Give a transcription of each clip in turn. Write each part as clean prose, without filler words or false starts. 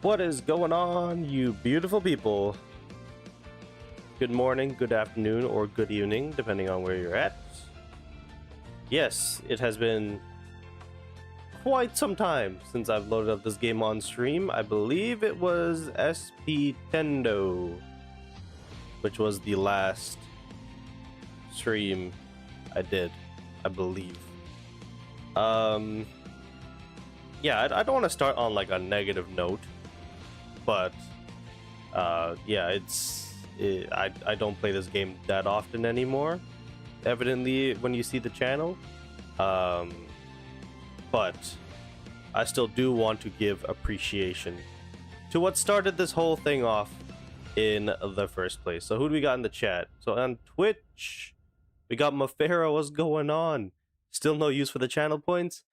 What is going on, you beautiful people? Good morning, good afternoon, or good evening, depending on where you're at. Yes, it has been quite some time since I've loaded up this game on stream. I believe it was SP Tendo, which was the last stream I did, I believe. Yeah, I don't want to start on like a negative note, but yeah, I don't play this game that often anymore, evidently, when you see the channel. But I still do want to give appreciation to what started this whole thing off in the first place. So who do we got in the chat? So on Twitch, we got Mafera. What's going on? Still no use for the channel points?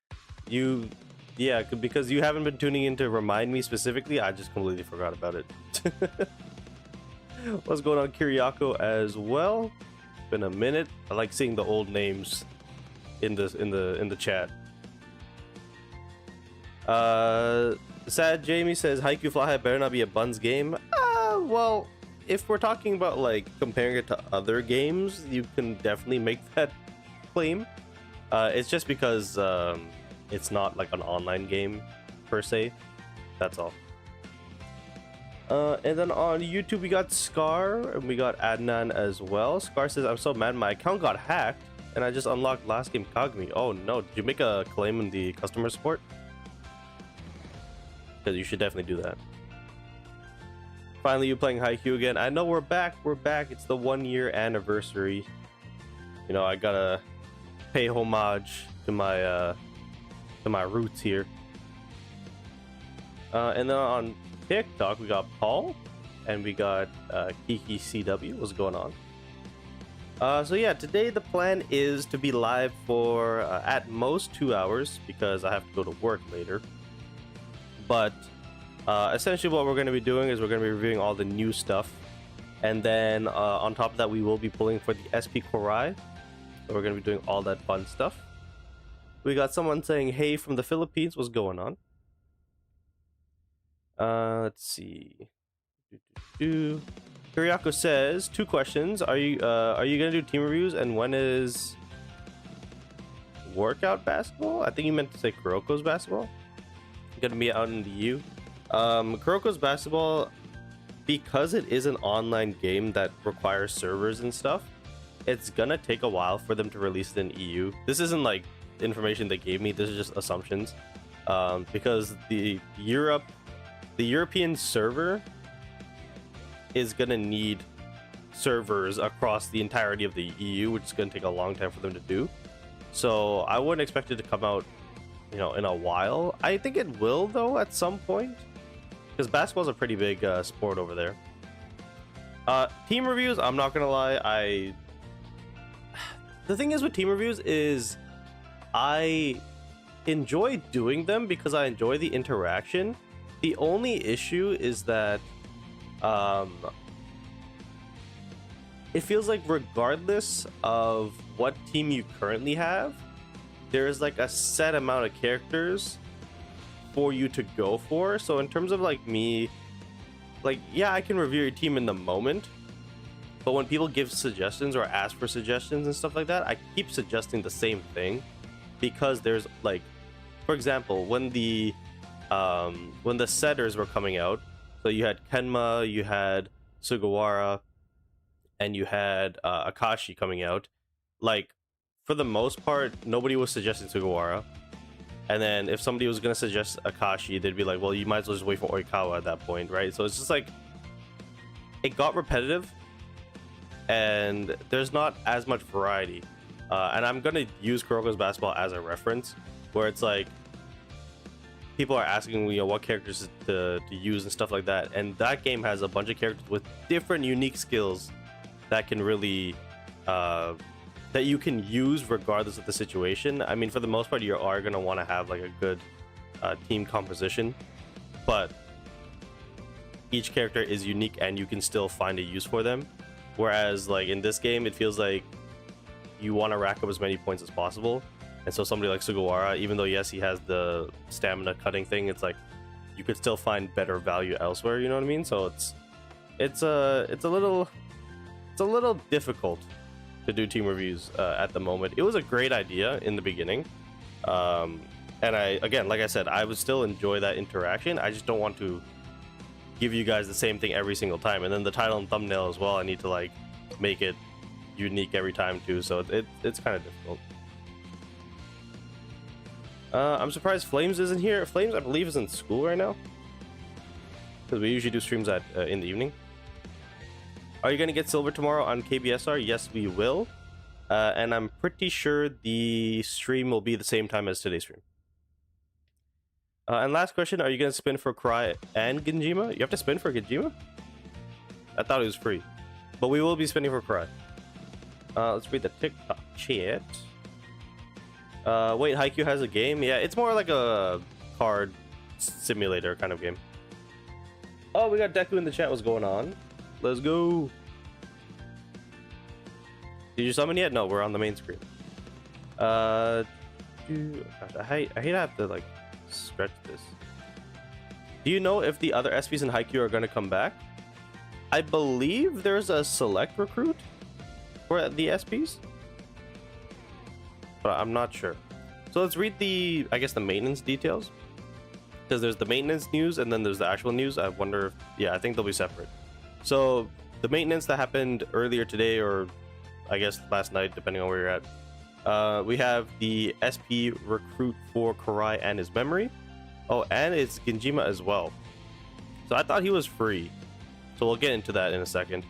Yeah, because you haven't been tuning in to remind me specifically, I just completely forgot about it. What's going on, Kiriako, as well? Been a minute. I like seeing the old names in the chat. Sad Jamie says Haikyu Fly High better not be a buns game. Well, if we're talking about like comparing it to other games, you can definitely make that claim. It's just because it's not like an online game per se. That's all. And then on YouTube we got Scar and we got Adnan as well. Scar says, I'm so mad my account got hacked and I just unlocked last game Kagami. Oh no, did you make a claim in the customer support? Because you should definitely do that. Finally, you playing Haikyu again. I know we're back. It's the 1-year anniversary. You know, I gotta pay homage to my roots here. And then on TikTok we got Paul and we got Kiki CW. What's going on? So yeah, today the plan is to be live for at most 2 hours because I have to go to work later. But essentially what we're going to be doing is we're going to be reviewing all the new stuff, and then on top of that we will be pulling for the SP Korai. So we're going to be doing all that fun stuff. We got someone saying hey from the Philippines. What's going on? Let's see. Kiriako says 2 questions. Are you gonna do team reviews, and when is workout basketball? I think you meant to say Kuroko's basketball. Gonna be out in the U. Kuroko's basketball, because it is an online game that requires servers and stuff, it's gonna take a while for them to release it in EU. This isn't like information they gave me, this is just assumptions, because the European server is gonna need servers across the entirety of the EU, which is gonna take a long time for them to do. So I wouldn't expect it to come out, you know, in a while. I think it will though at some point, because basketball's a pretty big sport over there. Team reviews, I'm not gonna lie, the thing is with team reviews is I enjoy doing them because I enjoy the interaction. The only issue is that it feels like regardless of what team you currently have, there is like a set amount of characters for you to go for. So in terms of like me, like, yeah, I can review your team in the moment, but when people give suggestions or ask for suggestions and stuff like that, I keep suggesting the same thing, because there's like, for example, when the setters were coming out, so you had Kenma, you had Sugawara, and you had Akashi coming out. Like, for the most part, nobody was suggesting Sugawara. And then if somebody was going to suggest Akashi, they'd be like, well, you might as well just wait for Oikawa at that point, right? So it's just like, it got repetitive, and there's not as much variety. And I'm going to use Kuroko's basketball as a reference, where it's like, people are asking, you know, what characters to use and stuff like that, and that game has a bunch of characters with different unique skills that can really that you can use regardless of the situation. I mean, for the most part, you are going to want to have like a good team composition, but each character is unique and you can still find a use for them. Whereas like in this game, it feels like you want to rack up as many points as possible. And so somebody like Sugawara, even though yes, he has the stamina cutting thing, it's like you could still find better value elsewhere. You know what I mean? So it's a little difficult to do team reviews at the moment. It was a great idea in the beginning, and again, like I said, I would still enjoy that interaction. I just don't want to give you guys the same thing every single time, and then the title and thumbnail as well. I need to like make it unique every time too, so it's kind of difficult. I'm surprised Flames isn't here. Flames, I believe, is in school right now, because we usually do streams at in the evening. Are you gonna get silver tomorrow on KBSR? Yes, we will, and I'm pretty sure the stream will be the same time as today's stream. And last question, are you gonna spin for Korai and Genjima? You have to spin for Genjima? I thought it was free, but we will be spinning for Korai. Let's read the TikTok chat. Wait, Haikyu has a game? Yeah, it's more like a card simulator kind of game. Oh, we got Deku in the chat. What's going on? Let's go. Did you summon yet? No, we're on the main screen. Gosh, I hate to have to like stretch this. Do you know if the other SPs in Haikyu are going to come back? I believe there's a select recruit for the SPs, but I'm not sure. So let's read the, I guess, the maintenance details, because there's the maintenance news and then there's the actual news. I wonder if, yeah, I think they'll be separate. So the maintenance that happened earlier today, or I guess last night, depending on where you're at, we have the SP recruit for Korai and his memory. Oh, and it's Genjima as well. So I thought he was free, so we'll get into that in a second.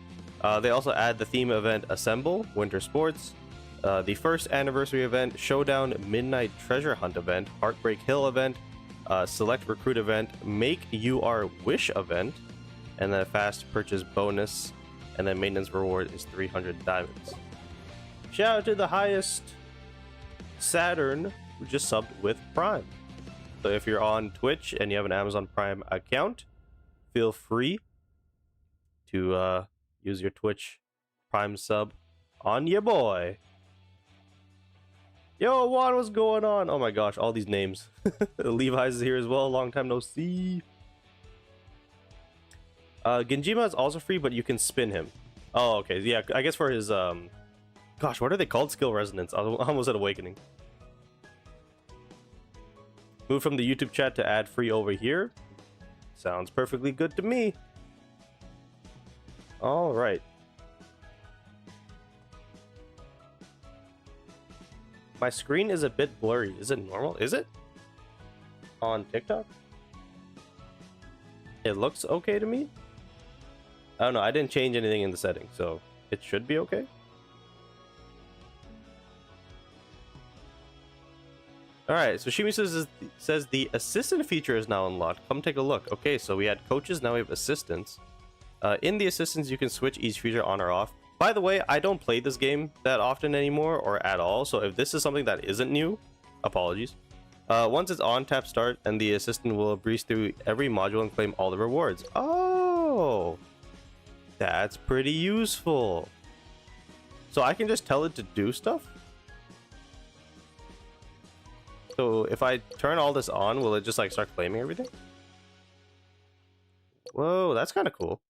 They also add the theme event Assemble Winter Sports, the first anniversary event Showdown Midnight Treasure Hunt event, Heartbreak Hill event, Select Recruit event, Make You Our Wish event, and then a fast purchase bonus, and then maintenance reward is 300 diamonds. Shout out to the highest Saturn, who just subbed with Prime. So if you're on Twitch and you have an Amazon Prime account, feel free to use your Twitch Prime sub on your boy. Yo, Juan, what's going on? Oh my gosh, all these names. Levi's is here as well. Long time no see. Genjima is also free, but you can spin him. Oh, okay. Yeah, I guess for his gosh, what are they called? Skill resonance. I almost at Awakening. Move from the YouTube chat to add free over here. Sounds perfectly good to me. All right. My screen is a bit blurry. Is it normal? Is it? On TikTok? It looks okay to me. I don't know. I didn't change anything in the settings, so it should be okay. Alright, so Shimi says the assistant feature is now unlocked. Come take a look. Okay, so we had coaches, now we have assistants. In the assistants, you can switch each feature on or off. By the way, I don't play this game that often anymore, or at all, so if this is something that isn't new, apologies. Once it's on, tap start, and the assistant will breeze through every module and claim all the rewards. Oh, that's pretty useful. So I can just tell it to do stuff? So if I turn all this on, will it just like start claiming everything? Whoa, that's kind of cool.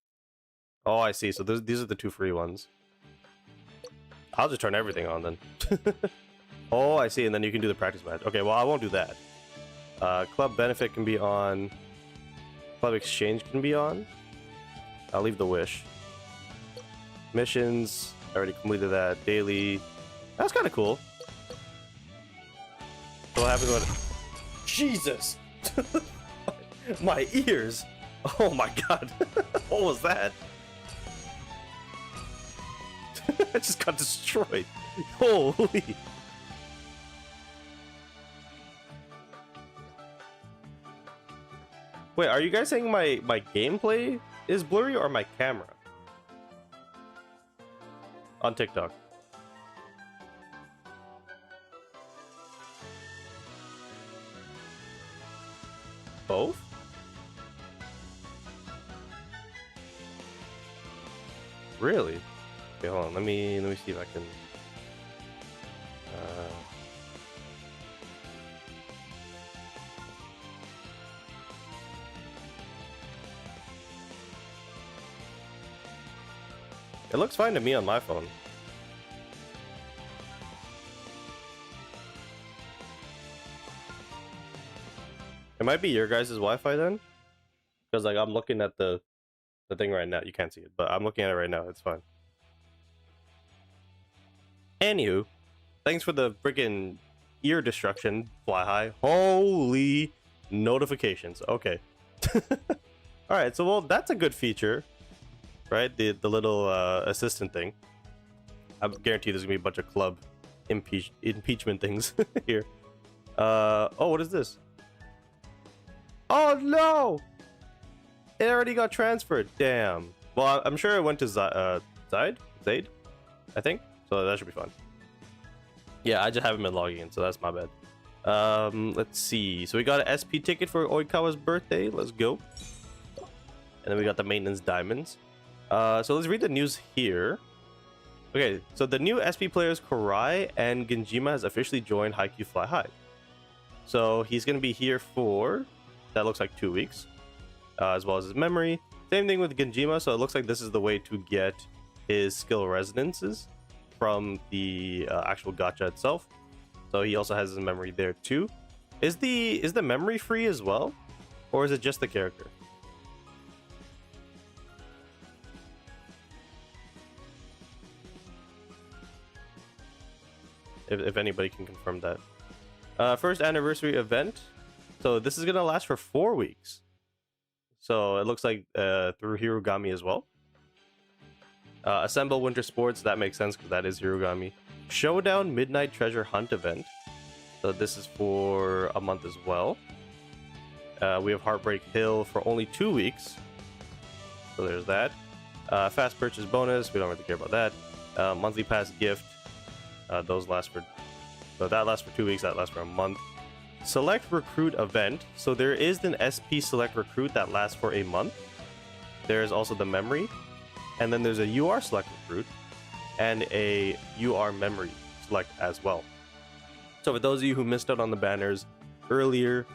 Oh, I see. So these are the two free ones. I'll just turn everything on then. Oh, I see. And then you can do the practice match. Okay, well, I won't do that. Club benefit can be on. Club exchange can be on. I'll leave the wish. Missions. I already completed that. Daily. That's kind of cool. So what happens when... Jesus! My ears! Oh my god. What was that? I just got destroyed. Holy. Wait, are you guys saying my gameplay is blurry or my camera? On TikTok. Both? Really? Okay, hold on. Let me see if I can. Uh, It looks fine to me on my phone. It might be your guys' Wi-Fi then, because like I'm looking at the thing right now. You can't see it, but I'm looking at it right now. It's fine. Anywho, thanks for the freaking ear destruction, Fly High. Holy notifications. Okay. All right. So well, that's a good feature, right? The little assistant thing. I guarantee there's gonna be a bunch of club impeachment things here. Oh, what is this? Oh no! It already got transferred. Damn. Well, I'm sure it went to Zaid, I think. So that should be fun. Yeah, I just haven't been logging in, so that's my bad. Let's see. So we got an SP ticket for Oikawa's birthday. Let's go. And then we got the maintenance diamonds. So let's read the news here. Okay, so the new SP players Korai and Genjima has officially joined Haikyu Fly High. So he's going to be here for, that looks like 2 weeks, as well as his memory. Same thing with Genjima, so it looks like this is the way to get his skill resonances from the actual gacha itself. So he also has his memory there too. Is the memory free as well, or is it just the character? If anybody can confirm that. First anniversary event. So this is gonna last for 4 weeks. So it looks like through Hirogami as well. Assemble Winter Sports, that makes sense because that is Hirogami. Showdown Midnight Treasure Hunt event. So this is for a month as well. We have Heartbreak Hill for only 2 weeks. So there's that. Fast purchase bonus, we don't really care about that. Monthly pass gift. Those last for, so that lasts for 2 weeks, that lasts for a month. Select recruit event. So there is an SP select recruit that lasts for a month. There's also the memory, and then there's a UR select recruit and a UR memory select as well. So for those of you who missed out on the banners earlier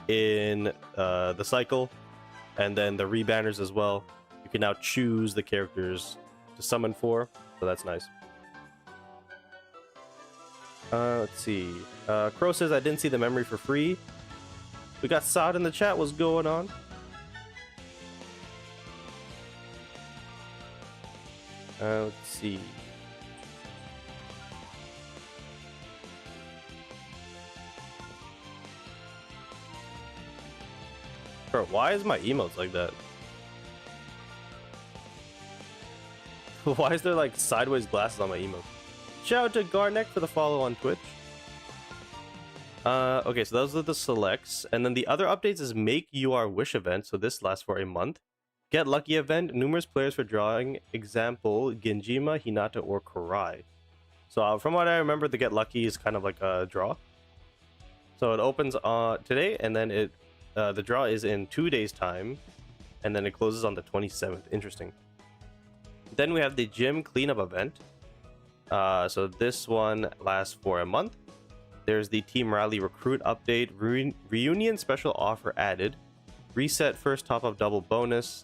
in the cycle, and then the rebanners as well, you can now choose the characters to summon for, so that's nice. Let's see. Crow says, I didn't see the memory for free. We got Saad in the chat. What's going on? Let's see. Bro, why is my emotes like that? Why is there like sideways glasses on my emote? Shout out to Garnek for the follow on Twitch. Okay, so those are the selects. And then the other updates is Make UR Wish event. So this lasts for a month. Get Lucky event. Numerous players for drawing. Example, Genjima, Hinata, or Korai. So from what I remember, the Get Lucky is kind of like a draw. So it opens today, and then the draw is in 2 days' time. And then it closes on the 27th. Interesting. Then we have the Gym Cleanup event. So this one lasts for a month. There's the Team Rally Recruit update, Reunion special offer added, Reset first top-up double bonus,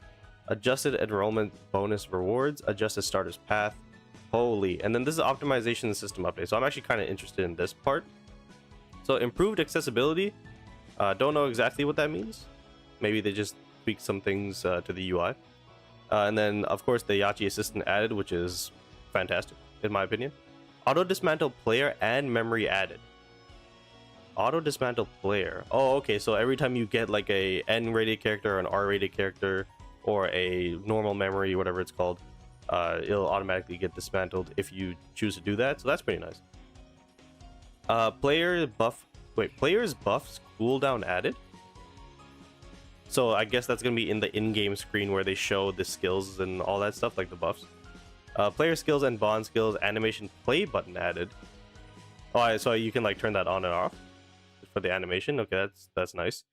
Adjusted enrollment bonus rewards, Adjusted starter's path. Holy. And then this is optimization system update. So I'm actually kind of interested in this part. So improved accessibility. Don't know exactly what that means. Maybe they just tweaked some things to the UI. And then, of course, the Yachi assistant added, which is fantastic, in my opinion. Auto dismantle player and memory added. Auto dismantle player. Oh, okay. So every time you get like a N-rated character or an R-rated character or a normal memory, whatever it's called, it'll automatically get dismantled if you choose to do that. So that's pretty nice. Players buffs cooldown added. So I guess that's gonna be in the in-game screen where they show the skills and all that stuff, like the buffs. Player skills and bond skills animation play button added. Oh, so you can like turn that on and off for the animation. Okay, that's nice.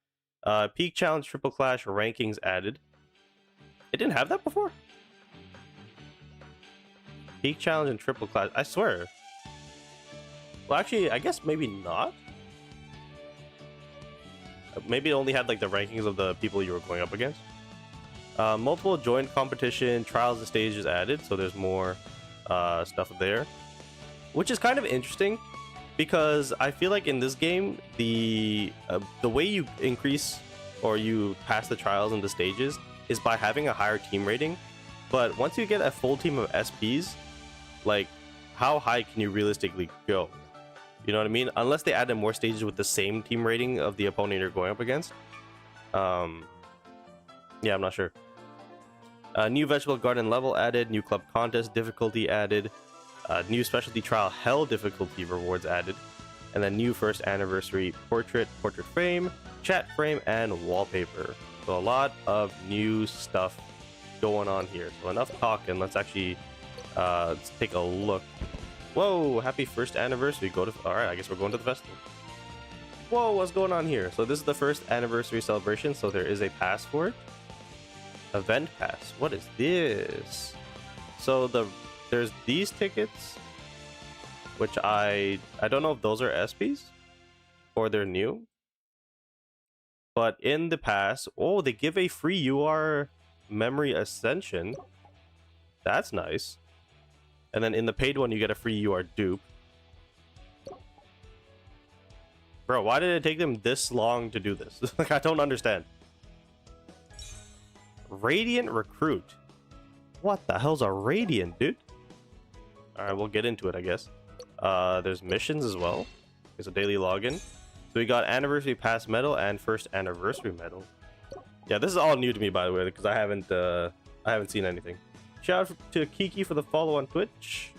Peak challenge triple clash rankings added. It didn't have that before. Peak challenge and triple clash. I swear. Well, actually, I guess maybe not. Maybe it only had like the rankings of the people you were going up against. Multiple joint competition, trials and stages added, so there's more stuff there, which is kind of interesting because I feel like in this game the way you increase or you pass the trials and the stages is by having a higher team rating. But once you get a full team of SPs, like how high can you realistically go? You know what I mean? Unless they added more stages with the same team rating of the opponent you're going up against. Yeah, I'm not sure. New vegetable garden level added, new club contest difficulty added, new specialty trial hell difficulty rewards added, and then new first anniversary portrait frame, chat frame, and wallpaper. So a lot of new stuff going on here. So enough talking. Let's actually let's take a look. Whoa! Happy first anniversary. Go to. All right, I guess we're going to the festival. Whoa! What's going on here? So this is the first anniversary celebration. So there is a pass for it. Event pass. What is this? So there's these tickets, which I don't know if those are SPs or they're new. But in the pass, oh, they give a free UR memory ascension. That's nice. And then in the paid one, you get a free UR dupe. Bro, why did it take them this long to do this? Like, I don't understand. Radiant Recruit. What the hell's a Radiant, dude? Alright, we'll get into it, I guess. There's missions as well. There's a daily login. So we got Anniversary Pass Medal and First Anniversary Medal. Yeah, this is all new to me, by the way, because I haven't seen anything. Shout out to Kiki for the follow on Twitch.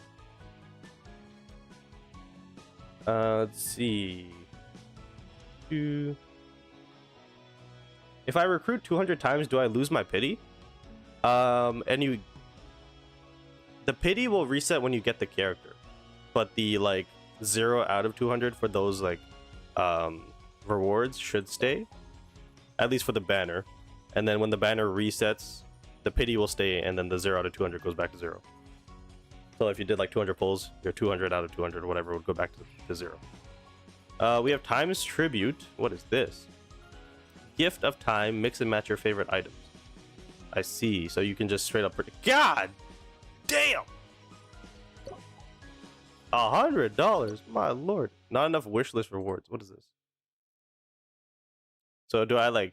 Let's see. If I recruit 200 times, do I lose my pity? The pity will reset when you get the character, but the like 0 out of 200 for those like rewards should stay, at least for the banner. And then when the banner resets, the pity will stay, and then the 0 out of 200 goes back to 0. So if you did like 200 pulls, your 200 out of 200 or whatever would go back to 0. We have Time's Tribute. What is this? Gift of Time. Mix and match your favorite items. I see. So you can just straight up... God damn! $100. My lord. Not enough wish list rewards. What is this? So do I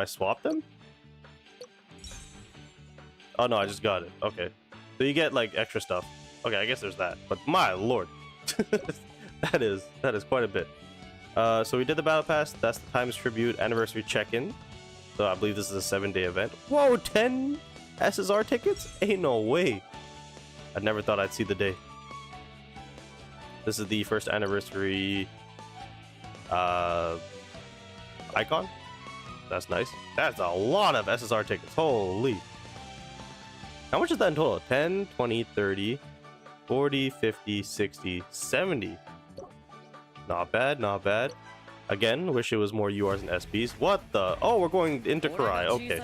swap them? Oh no, I just got it. Okay. So you get like extra stuff. Okay, I guess there's that. But my lord. that is quite a bit. So we did the battle pass. That's the Times Tribute anniversary check-in. So I believe this is a 7-day event. Whoa, 10 SSR tickets? Ain't no way. I never thought I'd see the day. This is the first anniversary icon. That's nice. That's a lot of SSR tickets. Holy. How much is that in total? 10, 20, 30, 40, 50, 60, 70. Not bad, not bad. Again, wish it was more URs and SPs. What the? Oh, we're going into Korai. Okay.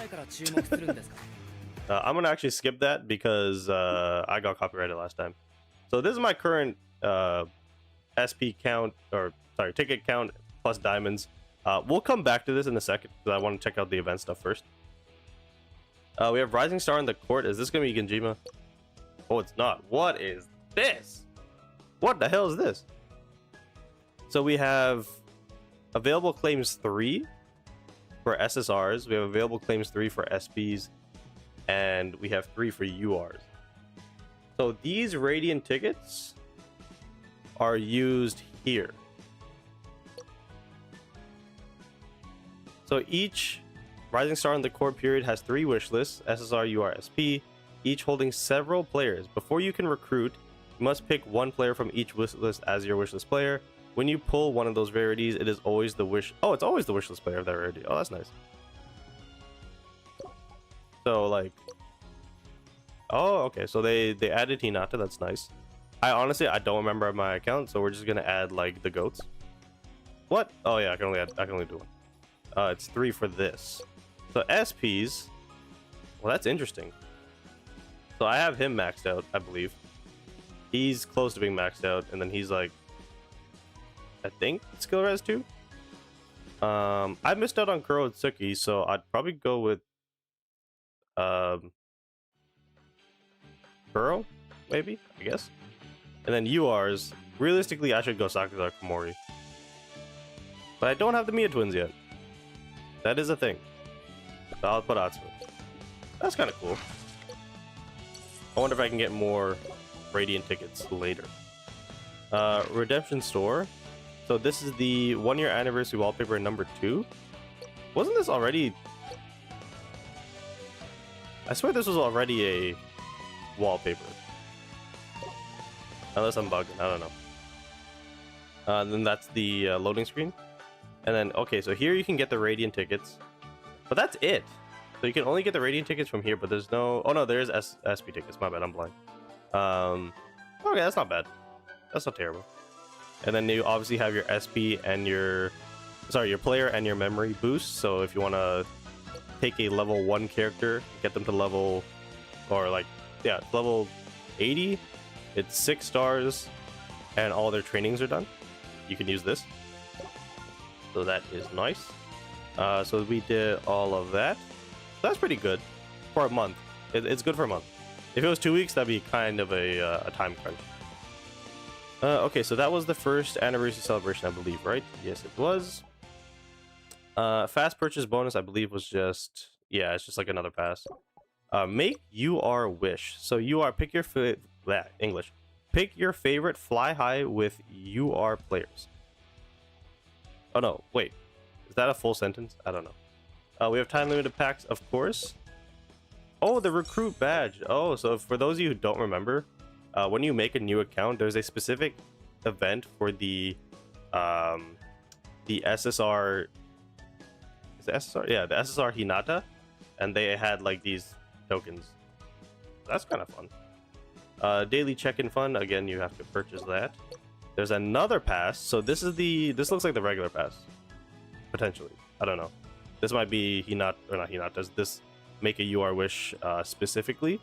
I'm going to actually skip that because I got copyrighted last time. So this is my current SP count, or sorry, ticket count plus diamonds. We'll come back to this in a second because I want to check out the event stuff first. We have Rising Star in the court. Is this going to be Genjima? Oh, it's not. What is this? What the hell is this? So we have available claims 3 for SSRs. We have available claims 3 for SPs. And we have 3 for URs. So these Radiant tickets are used here. So each Rising Star in the core period has 3 wish lists, SSR, UR, SP, each holding several players. Before you can recruit, you must pick one player from each wish list as your wishlist player. When you pull one of those rarities, it is always the wish... Oh, it's always the wishlist player of that rarity. Oh, that's nice. So, like... Oh, okay. So they added Hinata. That's nice. I don't remember my account, so we're just gonna add, like, the goats. What? Oh, yeah, I can only do one. It's 3 for this. So SPs... Well, that's interesting. So I have him maxed out, I believe. He's close to being maxed out, and then he's, like... I think skill res 2. I missed out on Kuro and Suki, so I'd probably go with um, Kuro, maybe, I guess. And then URs, realistically, I should go Sakuza or Komori. But I don't have the Mia twins yet. That is a thing. So I'll put Atsu. That's kind of cool. I wonder if I can get more Radiant tickets later. Redemption Store. So this is the 1-year anniversary wallpaper number 2. Wasn't this already... I swear this was already a wallpaper. Unless I'm bugging, I don't know. Then that's the loading screen. And then, okay, so here you can get the Radiant tickets. But that's it. So you can only get the Radiant tickets from here, but there's no... Oh no, there's SP tickets. My bad, I'm blind. Okay, that's not bad. That's not terrible. And then you obviously have your SP and your... Sorry, your player and your memory boost. So if you want to take a level 1 character, get them to level... Or like, yeah, level 80. It's 6 stars, and all their trainings are done. You can use this. So that is nice. So we did all of that. That's pretty good for a month. It's good for a month. If it was 2 weeks, that'd be kind of a time crunch. Okay, so that was the first anniversary celebration, I believe, right? Yes, it was. Fast purchase bonus, I believe, was just... Yeah, it's just like another pass. Make UR wish. So UR, pick your... English. Pick your favorite fly high with UR players. Oh no, wait. Is that a full sentence? I don't know. We have time limited packs, of course. Oh, the recruit badge. Oh, so for those of you who don't remember, when you make a new account, there's a specific event for the SSR. Is it SSR? Yeah, the SSR Hinata, and they had like these tokens. That's kind of fun. Daily check-in fun. Again, you have to purchase that. There's another pass. So this looks like the regular pass. Potentially. I don't know. This might be Hinata, or not Hinata. Does this make a UR wish specifically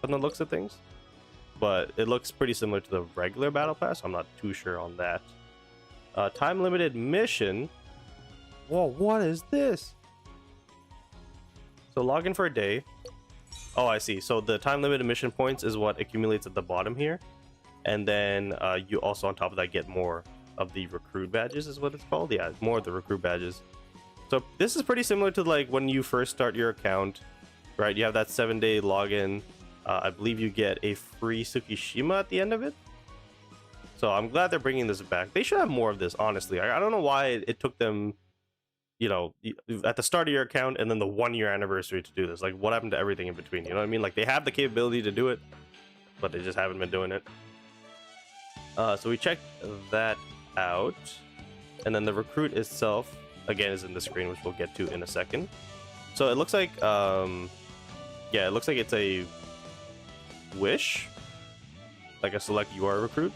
from the looks of things? But it looks pretty similar to the regular battle pass. I'm not too sure on that. Time limited mission. Whoa, what is this? So log in for a day. Oh, I see. So the time limited mission points is what accumulates at the bottom here. And then you also on top of that get more of the recruit badges is what it's called. Yeah, more of the recruit badges. So this is pretty similar to like when you first start your account, right? You have that 7-day login. I believe you get a free Tsukishima at the end of it. So I'm glad they're bringing this back. They should have more of this, honestly. I don't know why it took them, you know, at the start of your account and then the 1-year anniversary to do this. Like, what happened to everything in between? You know what I mean? Like, they have the capability to do it, but they just haven't been doing it. So we checked that out. And then the recruit itself, again, is in the screen, which we'll get to in a second. So it looks like, yeah, it looks like it's a wish, like a select UR recruit.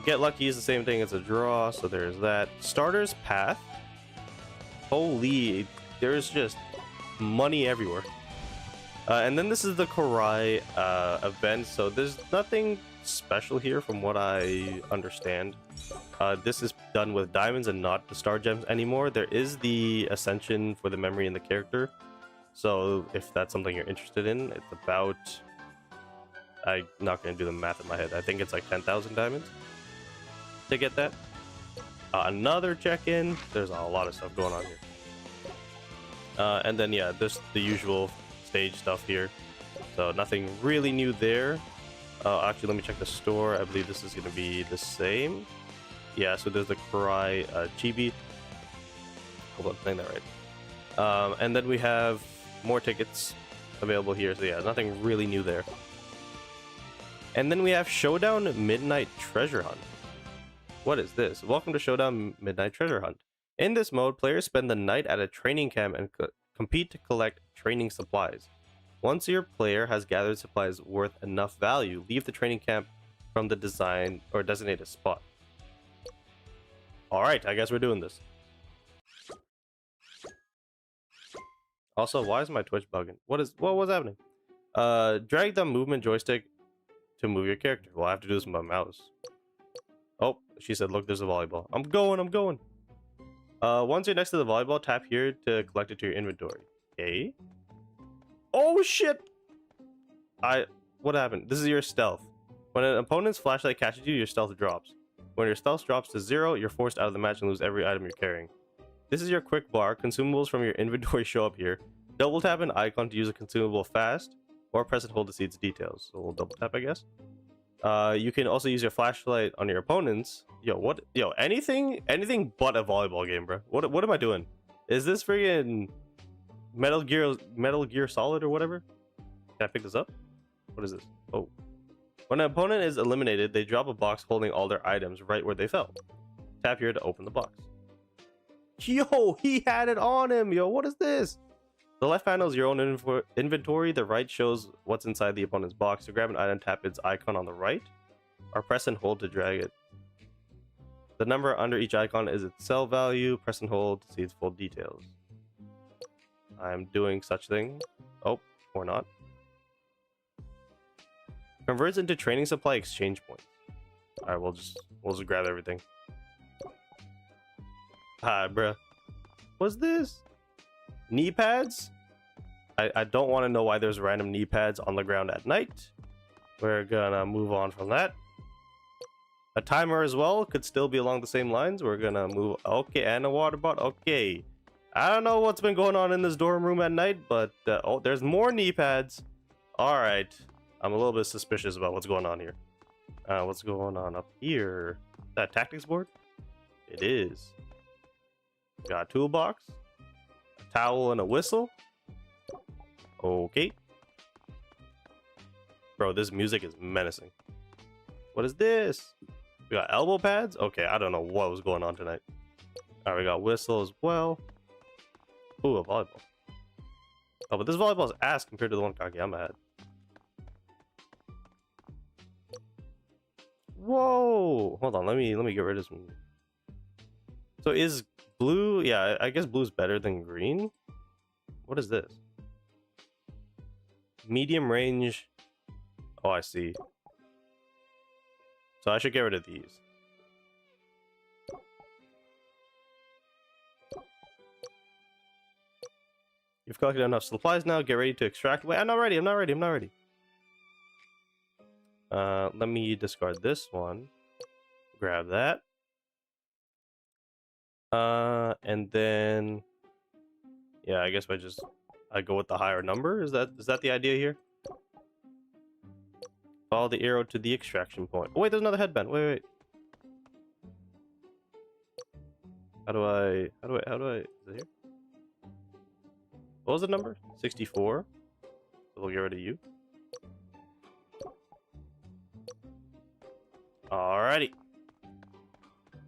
Get lucky is the same thing as a draw, so there's that. Starter's path. Holy, there's just money everywhere. And then this is the Korai event, so there's nothing special here from what I understand. This is done with diamonds and not the star gems anymore. There is the ascension for the memory and the character, so if that's something you're interested in, it's about... I'm not going to do the math in my head. I think it's like 10,000 diamonds to get that. Another check-in. There's a lot of stuff going on here. And then, yeah, there's the usual stage stuff here. So nothing really new there. Actually, let me check the store. I believe this is going to be the same. Yeah, so there's the Korai Chibi. Hope I'm saying that right. And then we have more tickets available here. So yeah, nothing really new there. And then we have Showdown Midnight Treasure Hunt. What is this? Welcome to Showdown Midnight Treasure Hunt. In this mode, players spend the night at a training camp and compete to collect training supplies. Once your player has gathered supplies worth enough value, leave the training camp from the design or designated spot. Alright, I guess we're doing this. Also, why is my Twitch bugging? What was happening? Drag the movement joystick to move your character. Well, I have to do this with my mouse. Oh, she said, look, there's a volleyball. I'm going. Once you're next to the volleyball, tap here to collect it to your inventory. Okay. Oh shit! What happened? This is your stealth. When an opponent's flashlight catches you, your stealth drops. When your stealth drops to 0, you're forced out of the match and lose every item you're carrying. This is your quick bar. Consumables from your inventory show up here. Double tap an icon to use a consumable fast, or press and hold to see its details. So we'll double tap, I guess. You can also use your flashlight on your opponents. Yo, what? Yo, anything but a volleyball game, bro. What am I doing? Is this friggin' Metal Gear Solid or whatever? Can I pick this up? What is this? Oh. When an opponent is eliminated, they drop a box holding all their items right where they fell. Tap here to open the box. Yo, he had it on him. Yo, what is this? The left panel is your own inventory. The right shows what's inside the opponent's box. To grab an item, tap its icon on the right, or press and hold to drag it. The number under each icon is its sell value. Press and hold to see its full details. I'm doing such thing. Oh, or not. Converts into training supply exchange points. All right, we'll just grab everything. Hi, bruh. What's this? Knee pads? I don't want to know why there's random knee pads on the ground at night. We're gonna move on from that. A timer as well could still be along the same lines. We're gonna move. Okay, and a water bottle. Okay. I don't know what's been going on in this dorm room at night, but oh, there's more knee pads. All right. I'm a little bit suspicious about what's going on here. What's going on up here? That tactics board? It is. Got a toolbox, a towel, and a whistle. Okay. Bro, this music is menacing. What is this? We got elbow pads? Okay, I don't know what was going on tonight. Alright, we got whistle as well. Ooh, a volleyball. Oh, but this volleyball is ass compared to the one Kageyama had. Whoa! Hold on, let me get rid of some. So is blue? Yeah, I guess blue's better than green. What is this? Medium range. Oh, I see. So I should get rid of these. You've collected enough supplies now. Get ready to extract. Wait, I'm not ready. I'm not ready. Let me discard this one. Grab that. And then, yeah, I guess I go with the higher number. Is that the idea here? Follow the arrow to the extraction point. Oh wait, there's another headband. Wait. How do I? Is it here? What was the number? 64. So we'll get rid of you. Alrighty.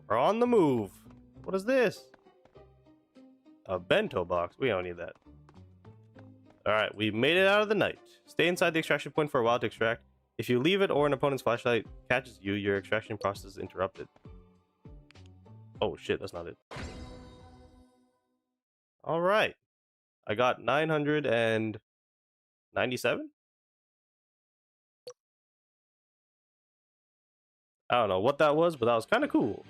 We're on the move. What is this? A bento box. We don't need that. Alright, we made it out of the night. Stay inside the extraction point for a while to extract. If you leave it or an opponent's flashlight catches you, your extraction process is interrupted. Oh shit, that's not it. Alright. I got 997? I don't know what that was, but that was kind of cool.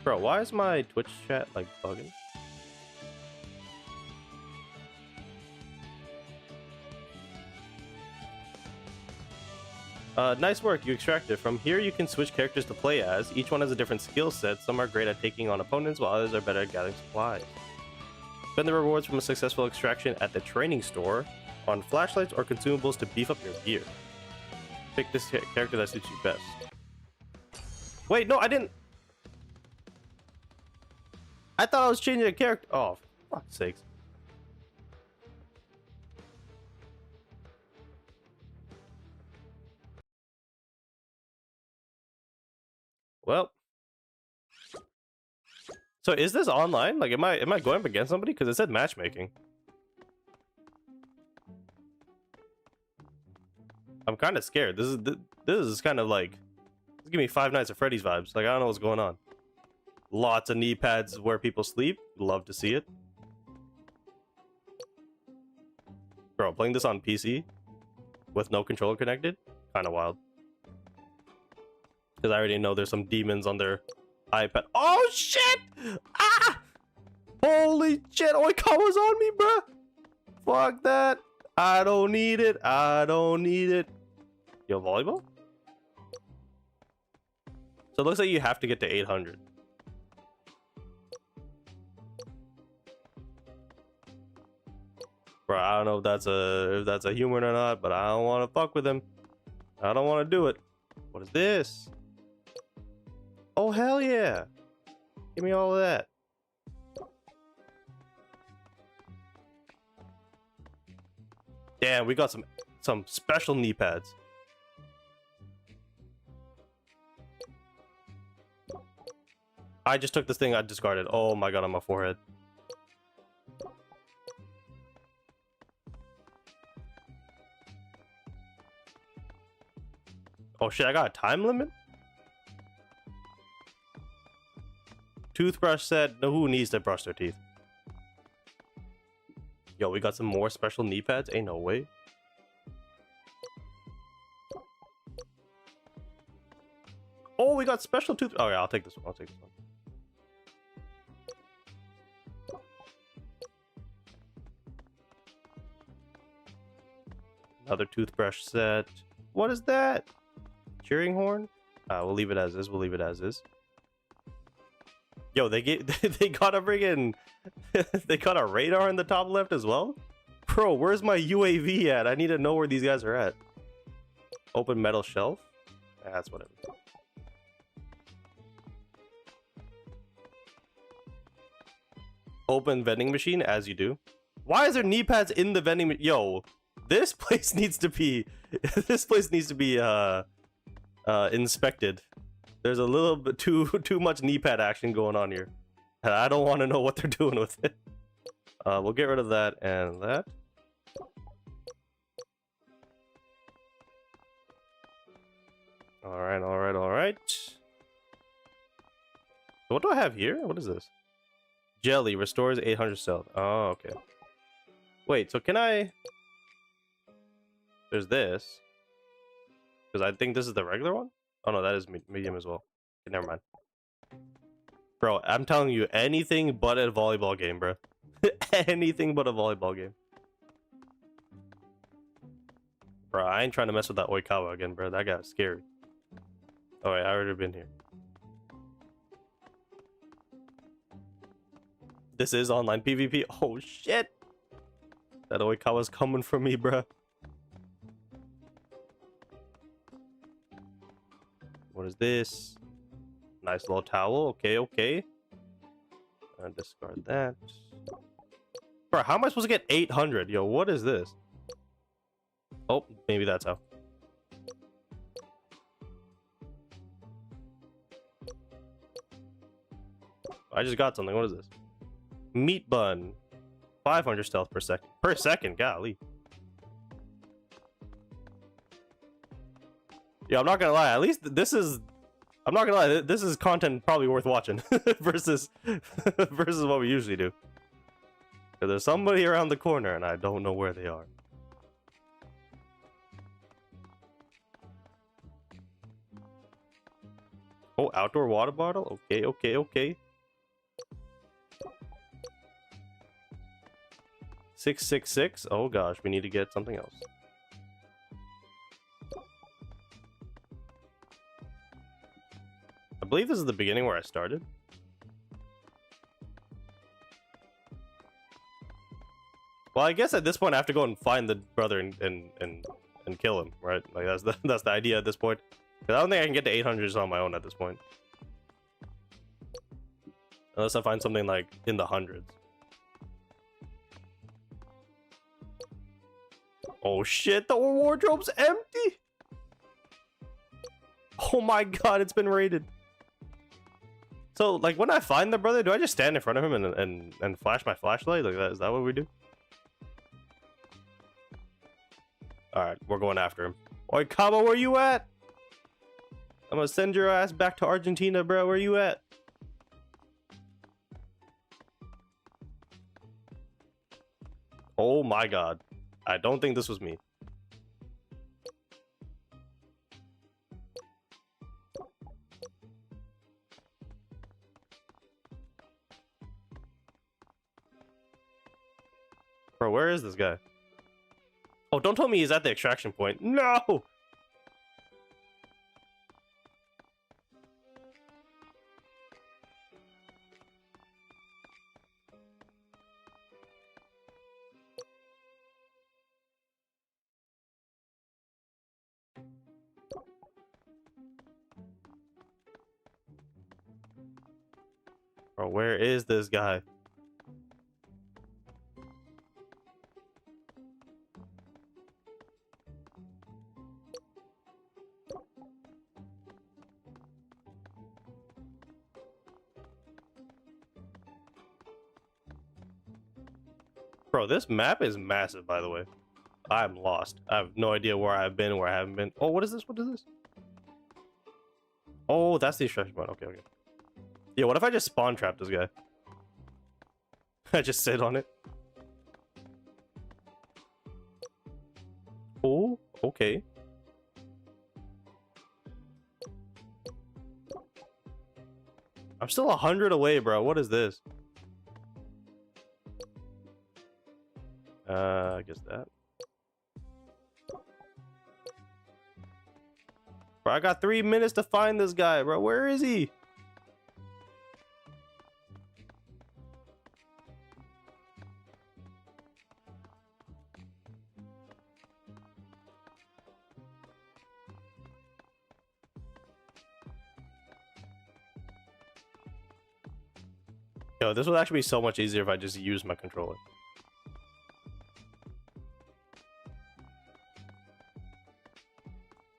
Bro, why is my Twitch chat like bugging? Nice work, you extracted. From here you can switch characters to play as. Each one has a different skill set. Some are great at taking on opponents, while others are better at gathering supplies. Spend the rewards from a successful extraction at the training store on flashlights or consumables to beef up your gear. Pick this character that suits you best. Wait, no, I didn't. I thought I was changing a character. Oh, for fuck's sakes. Well. So is this online? Like, am I going up against somebody? Because it said matchmaking. I'm kind of scared. This is kind of like, this give me Five Nights at Freddy's vibes. Like, I don't know what's going on. Lots of knee pads where people sleep. Love to see it. Bro, playing this on PC with no controller connected, kind of wild. Because I already know there's some demons on their iPad. Oh shit! Ah! Holy Holy shit, Oikawa's on me, bruh. Fuck that. I don't need it. I don't need it. Yo, volleyball? So it looks like you have to get to 800. Bro, I don't know if that's a human or not, but I don't want to fuck with him. I don't want to do it. What is this? Oh, hell yeah. Give me all of that. Damn, we got some special knee pads. I just took this thing I discarded. Oh my god, on my forehead. Oh shit, I got a time limit? Toothbrush set. No, who needs to brush their teeth? Yo, we got some more special knee pads? Ain't no way. Oh, we got special tooth. Oh yeah, I'll take this one. I'll take this one. Another toothbrush set. What is that? Cheering horn? We'll leave it as is. We'll leave it as is. Yo, they got a friggin' they got a radar in the top left as well? Bro, where's my UAV at? I need to know where these guys are at. Open metal shelf? That's whatever. Open vending machine, as you do. Why is there knee pads in the vending machine? Yo, this place needs to be inspected. There's a little bit too much knee pad action going on here. And I don't want to know what they're doing with it. We'll get rid of that and that. Alright, alright, alright. What do I have here? What is this? Jelly restores 800 stealth. Oh, okay. Wait, so can I... There's this. Because I think this is the regular one? Oh no, that is medium as well. Okay, never mind. Bro, I'm telling you, anything but a volleyball game, bro. Anything but a volleyball game. Bro, I ain't trying to mess with that Oikawa again, bro. That guy's scary. Oh wait, I already been here. This is online PvP. Oh shit! That Oikawa's coming for me, bro. What is this? Nice little towel. Okay, okay. I'll discard that. Bro, how am I supposed to get 800? Yo, what is this? Oh, maybe that's how. I just got something. What is this? Meat bun. 500 stealth per second. Per second, golly. Yeah, I'm not gonna lie. At least this is... I'm not gonna lie. This is content probably worth watching versus what we usually do. Because there's somebody around the corner and I don't know where they are. Oh, outdoor water bottle? Okay, okay, okay. 666. Oh gosh, we need to get something else. I believe this is the beginning where I started. Well, I guess at this point I have to go and find the brother and kill him, right? Like that's the idea at this point. 'Cause I don't think I can get to 800s on my own at this point. Unless I find something like in the hundreds. Oh shit, the wardrobe's empty! Oh my god, it's been raided. So, like, when I find the brother, do I just stand in front of him and flash my flashlight? Like, is that what we do? Alright, we're going after him. Oi, Cabo, where you at? I'm gonna send your ass back to Argentina, bro. Where you at? Oh my god. I don't think this was me. where is this guy? Oh, don't tell me he's at the extraction point. No! Bro, where is this guy? Bro, this map is massive, by the way. I'm lost. I have no idea where I've been, where I haven't been. Oh, what is this? What is this? Oh, that's the extraction point. Okay, okay. Yeah, what if I just spawn trap this guy? I just sit on it. Oh, okay. I'm still 100 away, bro. What is this? I guess that. Bro, I got 3 minutes to find this guy, bro. Where is he? Yo, this would actually be so much easier if I just used my controller.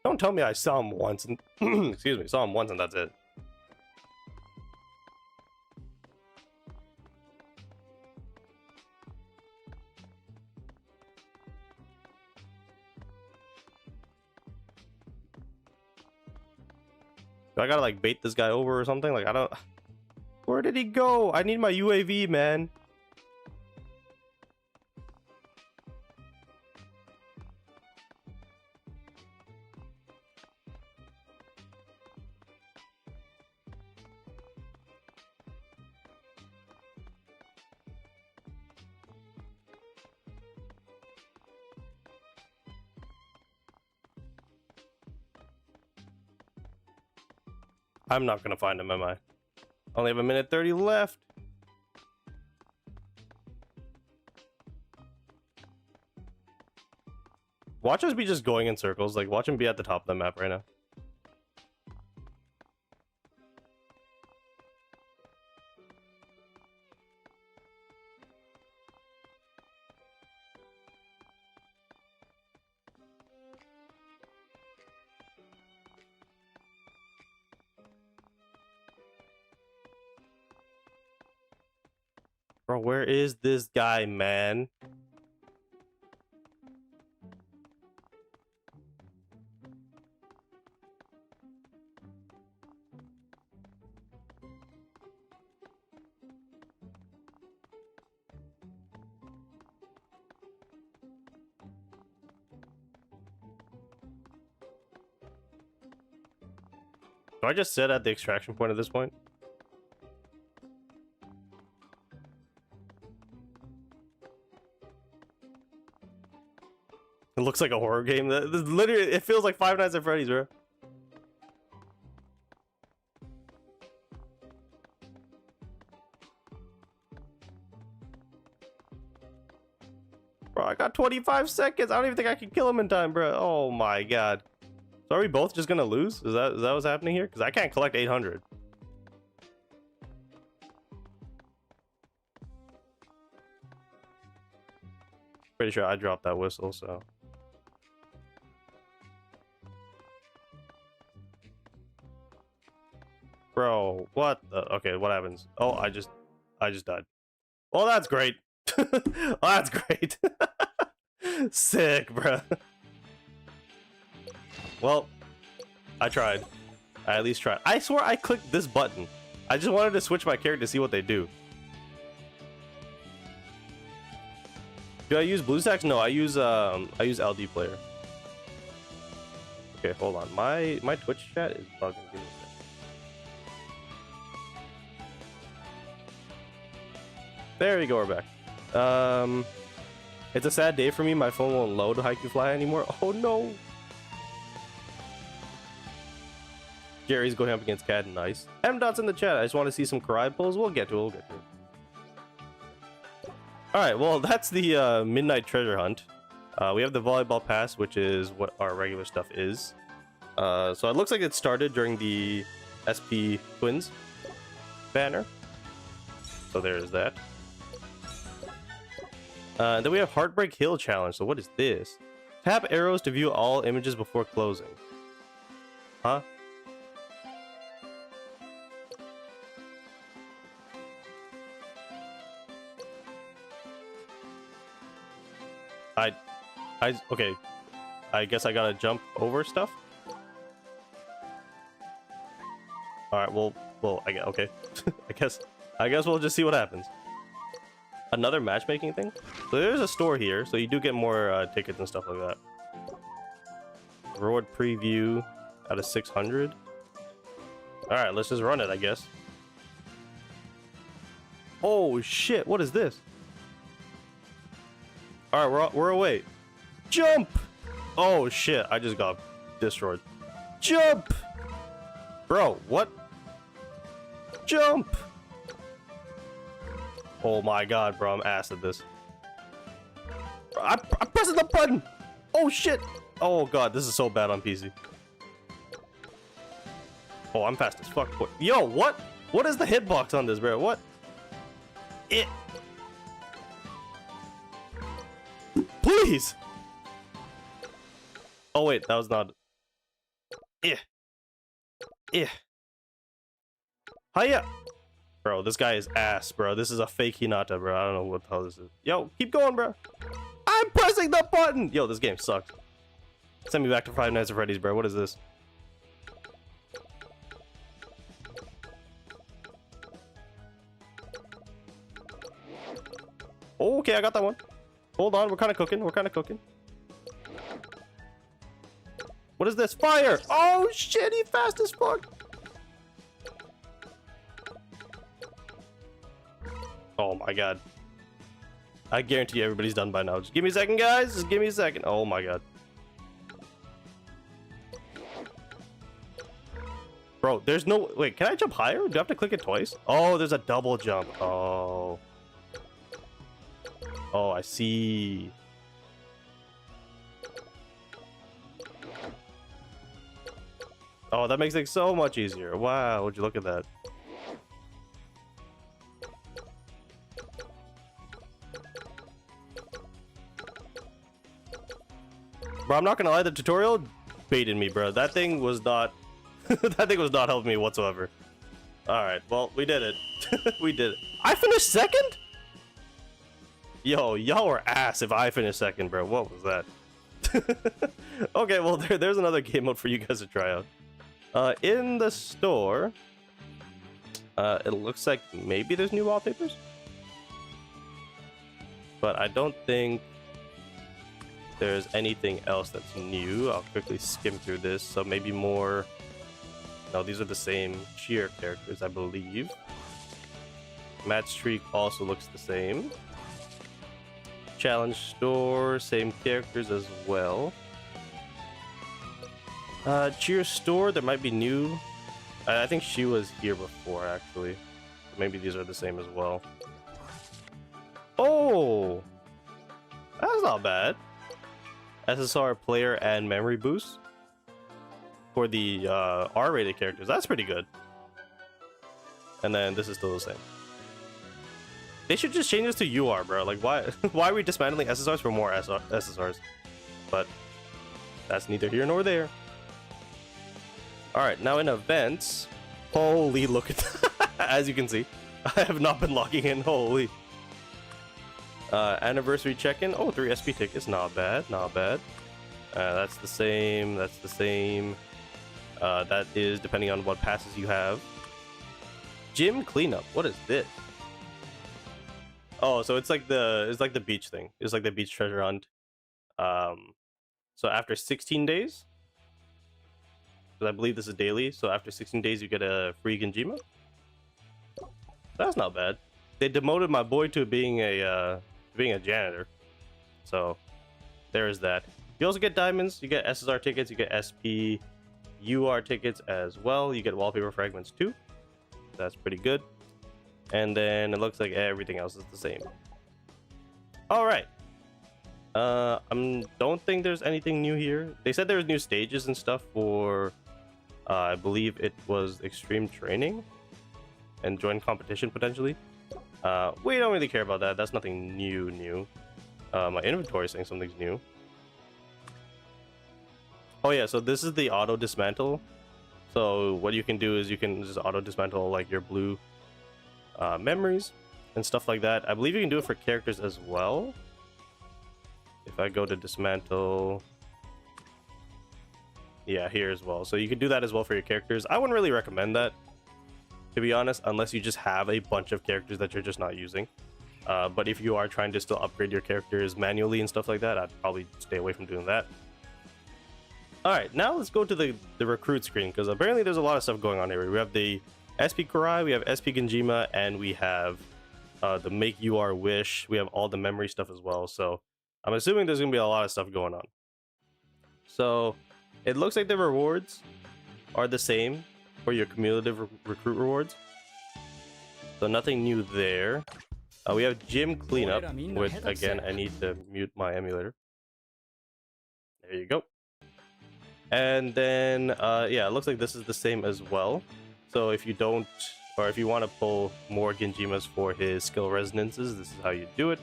Don't tell me I saw him once and excuse me, saw him once and that's it. Do I gotta like bait this guy over or something? Like I don't. Where did he go? I need my UAV, man. I'm not gonna find him, am I? Only have a minute 30 left. Watch us be just going in circles. Like, watch him be at the top of the map right now. Bro, where is this guy, man? Do I just sit at the extraction point at this point? It looks like a horror game. This literally, it feels like Five Nights at Freddy's, bro. Bro, I got 25 seconds. I don't even think I can kill him in time, bro. Oh my god. So are we both just gonna lose? Is that what's happening here? Because I can't collect 800. Pretty sure I dropped that whistle, so. Bro, what the? Okay, what happens? Oh, I just died. Well, that's great. Oh, that's great. Sick, bro. Well, I tried. I at least tried. I swear I clicked this button. I just wanted to switch my character to see what they do. Do I use BlueStacks? No, I use LD player. Okay, hold on. My Twitch chat is bugging. Give me a second. There you go, we're back. It's a sad day for me. My phone won't load Haikyu Fly anymore. Oh no. Jerry's going up against Cat. Nice. M.Dot's in the chat. I just want to see some Korai pulls. We'll get to it. We'll get to it. Alright, well, that's the Midnight Treasure Hunt. We have the Volleyball Pass, which is what our regular stuff is. So it looks like it started during the SP Twins banner. So there's that. Then we have Heartbreak Hill Challenge. So what is this? Tap arrows to view all images before closing. Huh? Okay. I guess I gotta jump over stuff. All right. Well. Okay. I guess we'll just see what happens. Another matchmaking thing. So there's a store here, so you do get more tickets and stuff like that. Reward preview out of 600. All right, let's just run it, I guess. Oh shit! What is this? All right, we're away. Jump! Oh shit! I just got destroyed. Jump! Bro, what? Jump! Oh my god, bro, I'm ass at this. I'm pressing the button! Oh shit! Oh god, this is so bad on PC. Oh, I'm fast as fuck. Yo, what? What is the hitbox on this, bro? What? Please! Oh wait, that was not... Hiya! Bro, this guy is ass, bro. This is a fake Hinata, bro. I don't know what the hell this is. Yo, keep going, bro. I'm pressing the button! Yo, this game sucks. Send me back to Five Nights at Freddy's, bro. What is this? Oh, okay, I got that one. Hold on, we're kind of cooking. We're kind of cooking. What is this? Fire! Oh, shit, he fast as fuck. Oh my god. I guarantee everybody's done by now. Just give me a second, guys. Just give me a second. Oh my god. Bro, there's no... Wait, can I jump higher? Do I have to click it twice? Oh, there's a double jump. Oh. Oh, I see. Oh, that makes things so much easier. Wow, would you look at that? Bro, I'm not gonna lie, the tutorial baited me, bro. That thing was not... that thing was not helping me whatsoever. Alright, well, we did it. We did it. I finished second? Yo, y'all were ass if I finished second, bro. What was that? Okay, well, there's another game mode for you guys to try out. In the store, it looks like maybe there's new wallpapers. But I don't think there's anything else that's new. I'll quickly skim through this. So maybe more... No, these are the same cheer characters, I believe. Match Streak also looks the same. Challenge store, same characters as well. Cheer store, there might be new. I think she was here before, actually. Maybe these are the same as well. Oh! That's not bad. SSR player and memory boost for the R-rated characters. That's pretty good. And then this is still the same. They should just change this to UR, bro. Like, why why are we dismantling SSRs for more SSRs? But that's neither here nor there. Alright, now in events. Holy, look at that. As you can see, I have not been logging in. Holy. Anniversary check-in. Oh, 3 SP tickets. Not bad, not bad. That's the same. That's the same. That is depending on what passes you have. Gym cleanup. What is this? Oh, so it's like the beach thing. It's like the beach treasure hunt. So after 16 days, because I believe this is daily. So after 16 days, you get a free Genjima. That's not bad. They demoted my boy to being a janitor. So there is that. You also get diamonds, you get SSR tickets, you get SP UR tickets as well. You get wallpaper fragments too. That's pretty good. And then it looks like everything else is the same. All right. I don't think there's anything new here. They said there was new stages and stuff for, I believe it was extreme training and join competition potentially. We don't really care about that. That's nothing new. My inventory is saying something's new. Oh yeah, so this is the auto dismantle. So what you can do is you can just auto dismantle like your blue memories and stuff like that. I believe you can do it for characters as well. If I go to dismantle, yeah, here as well. So you can do that as well for your characters. I wouldn't really recommend that, to be honest, unless you just have a bunch of characters that you're just not using. But if you are trying to still upgrade your characters manually and stuff like that, I'd probably stay away from doing that. All right, now let's go to the recruit screen, because apparently there's a lot of stuff going on here. We have the SP Korai, we have SP Genjima, and we have the Make UR Wish. We have all the memory stuff as well. So I'm assuming there's going to be a lot of stuff going on. So it looks like the rewards are the same for your cumulative recruit rewards. So nothing new there. We have gym cleanup, which again, I need to mute my emulator. There you go. And then, yeah, it looks like this is the same as well. So if you don't, or if you want to pull more Genjimas for his skill resonances, this is how you do it.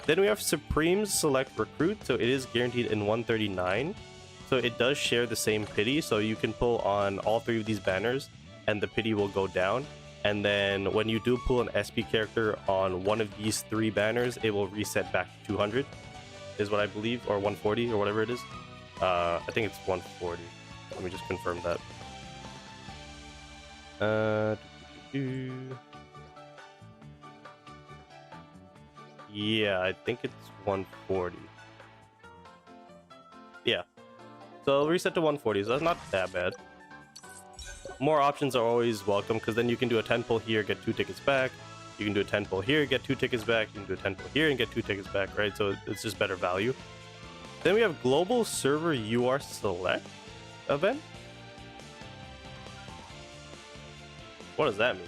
Then we have Supreme's Select Recruit, so it is guaranteed in 139. So it does share the same pity, so you can pull on all 3 of these banners, and the pity will go down. And then when you do pull an SP character on one of these 3 banners, it will reset back to 200, is what I believe, or 140, or whatever it is. I think it's 140. Let me just confirm that. Yeah, I think it's 140. Yeah. So it'll reset to 140, so that's not that bad. More options are always welcome, because then you can do a 10 pull here, get 2 tickets back. You can do a 10 pull here, get 2 tickets back. You can do a 10 pull here and get 2 tickets back, right? So it's just better value. Then we have Global Server UR Select event. What does that mean?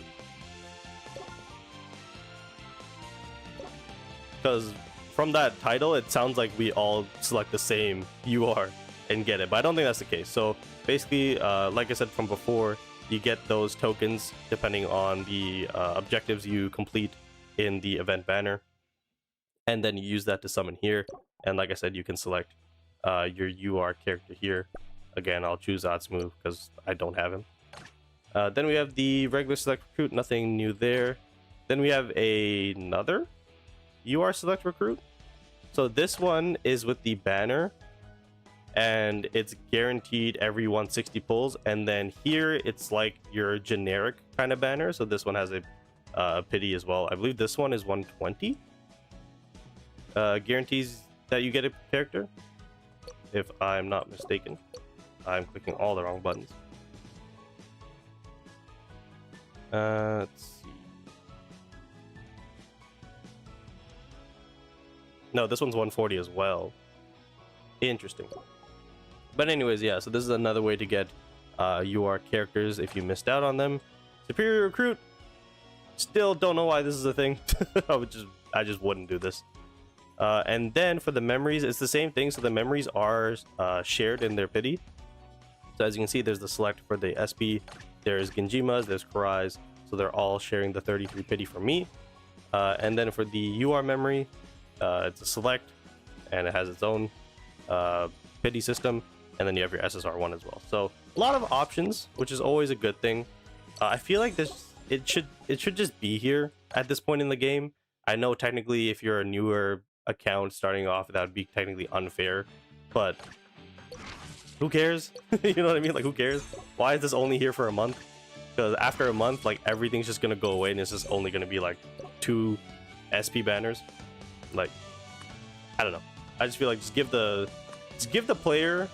Because from that title, it sounds like we all select the same UR and get it, but I don't think that's the case. So basically, like I said from before, you get those tokens depending on the objectives you complete in the event banner, and then you use that to summon here. And like I said, you can select your UR character here. Again, I'll choose Atsumou because I don't have him. Then we have the regular select recruit, nothing new there. Then we have another UR select recruit. So this one is with the banner, and it's guaranteed every 160 pulls. And then here it's like your generic kind of banner. So this one has a pity as well. I believe this one is 120. Guarantees that you get a character, if I'm not mistaken. I'm clicking all the wrong buttons. Let's see. No, this one's 140 as well. Interesting. But anyways, yeah, so this is another way to get UR characters if you missed out on them. Superior Recruit. Still don't know why this is a thing. I just wouldn't do this. And then for the memories, it's the same thing. So the memories are shared in their pity. So as you can see, there's the select for the SP. There's Genjimas, there's Korai's. So they're all sharing the 33 pity for me. And then for the UR memory, it's a select, and it has its own pity system. And then you have your SSR one as well. So a lot of options, which is always a good thing. I feel like it should just be here at this point in the game. I know technically if you're a newer account starting off, that would be technically unfair, but who cares? You know what I mean? Like, who cares? Why is this only here for a month? Because after a month, like, everything's just gonna go away, and it's just only gonna be like 2 SP banners. Like, I don't know. I just feel like just give the player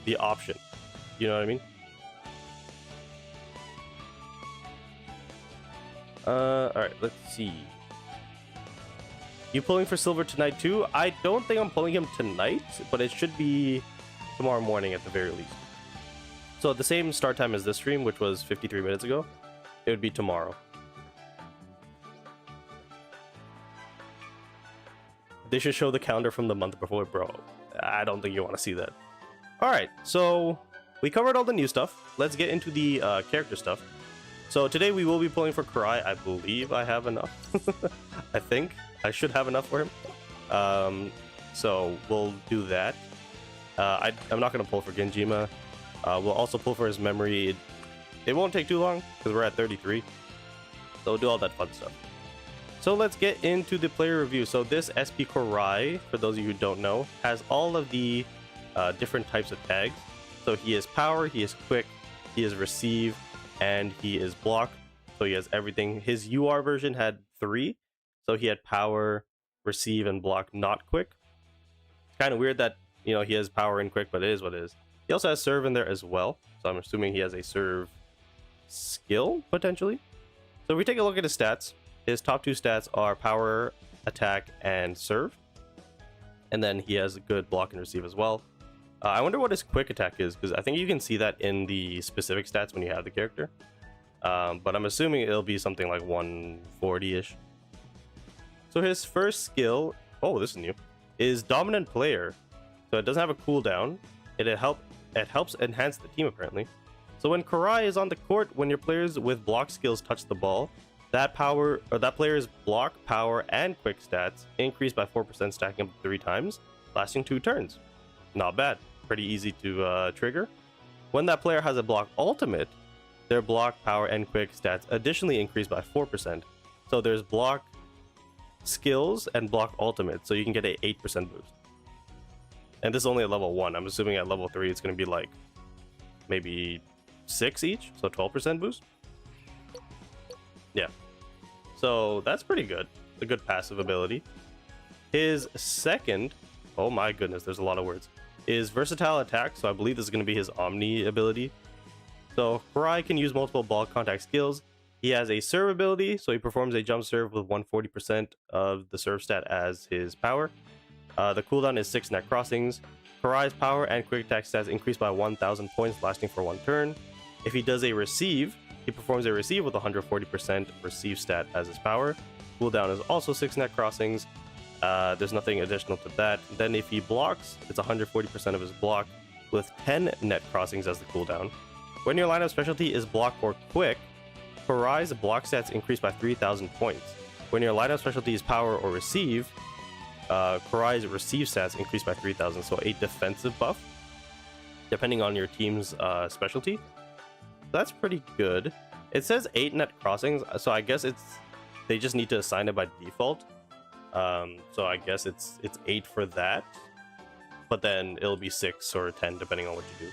the option. You know what I mean? All right, let's see. You pulling for silver tonight too? I don't think I'm pulling him tonight, but it should be tomorrow morning at the very least. So at the same start time as this stream, which was 53 minutes ago, it would be tomorrow. They should show the calendar from the month before, bro. I don't think you want to see that. All right, so we covered all the new stuff. Let's get into the character stuff. So today we will be pulling for Korai. I believe I have enough. I think I should have enough for him. So we'll do that. I'm not going to pull for Genjima. We'll also pull for his memory. It won't take too long because we're at 33. So we'll do all that fun stuff. So let's get into the player review. So this SP Korai, for those of you who don't know, has all of the different types of tags. So he is power, he is quick, he is receive, and he is block. So he has everything. His UR version had 3. So he had power, receive, and block, not quick. It's kind of weird that, you know, he has power and quick, but it is what it is. He also has serve in there as well. So I'm assuming he has a serve skill, potentially. So if we take a look at his stats, his top 2 stats are power, attack, and serve. And then he has a good block and receive as well. I wonder what his quick attack is, because I think you can see that in the specific stats when you have the character. But I'm assuming it'll be something like 140-ish. So his first skill, oh, this is new, is Dominant Player. So it doesn't have a cooldown. It helps enhance the team, apparently. So when Korai is on the court, when your players with block skills touch the ball, that player's block, power, and quick stats increase by 4%, stacking up 3 times, lasting 2 turns. Not bad. Pretty easy to trigger. When that player has a block ultimate, their block, power, and quick stats additionally increase by 4%. So there's block skills and block ultimate, so you can get a 8% boost. And this is only at level 1. I'm assuming at level 3 it's going to be like maybe 6 each, so 12% boost. Yeah, so that's pretty good. A good passive ability. His second, oh my goodness, there's a lot of words, is Versatile Attack. So I believe this is going to be his Omni ability. So Korai can use multiple ball contact skills. He has a serve ability, so he performs a jump serve with 140% of the serve stat as his power. The cooldown is 6 net crossings. Korai's power and quick attack stats increase by 1,000 points, lasting for 1 turn. If he does a receive, he performs a receive with 140% receive stat as his power. Cooldown is also 6 net crossings. There's nothing additional to that. Then if he blocks, it's 140% of his block with 10 net crossings as the cooldown. When your lineup specialty is block or quick, Korai's block stats increase by 3,000 points. When your lineup specialty is power or receive, Korai's receive stats increase by 3,000, so a defensive buff, depending on your team's specialty. That's pretty good. It says 8 net crossings, so I guess they just need to assign it by default. So I guess it's 8 for that, but then it'll be 6 or 10 depending on what you do.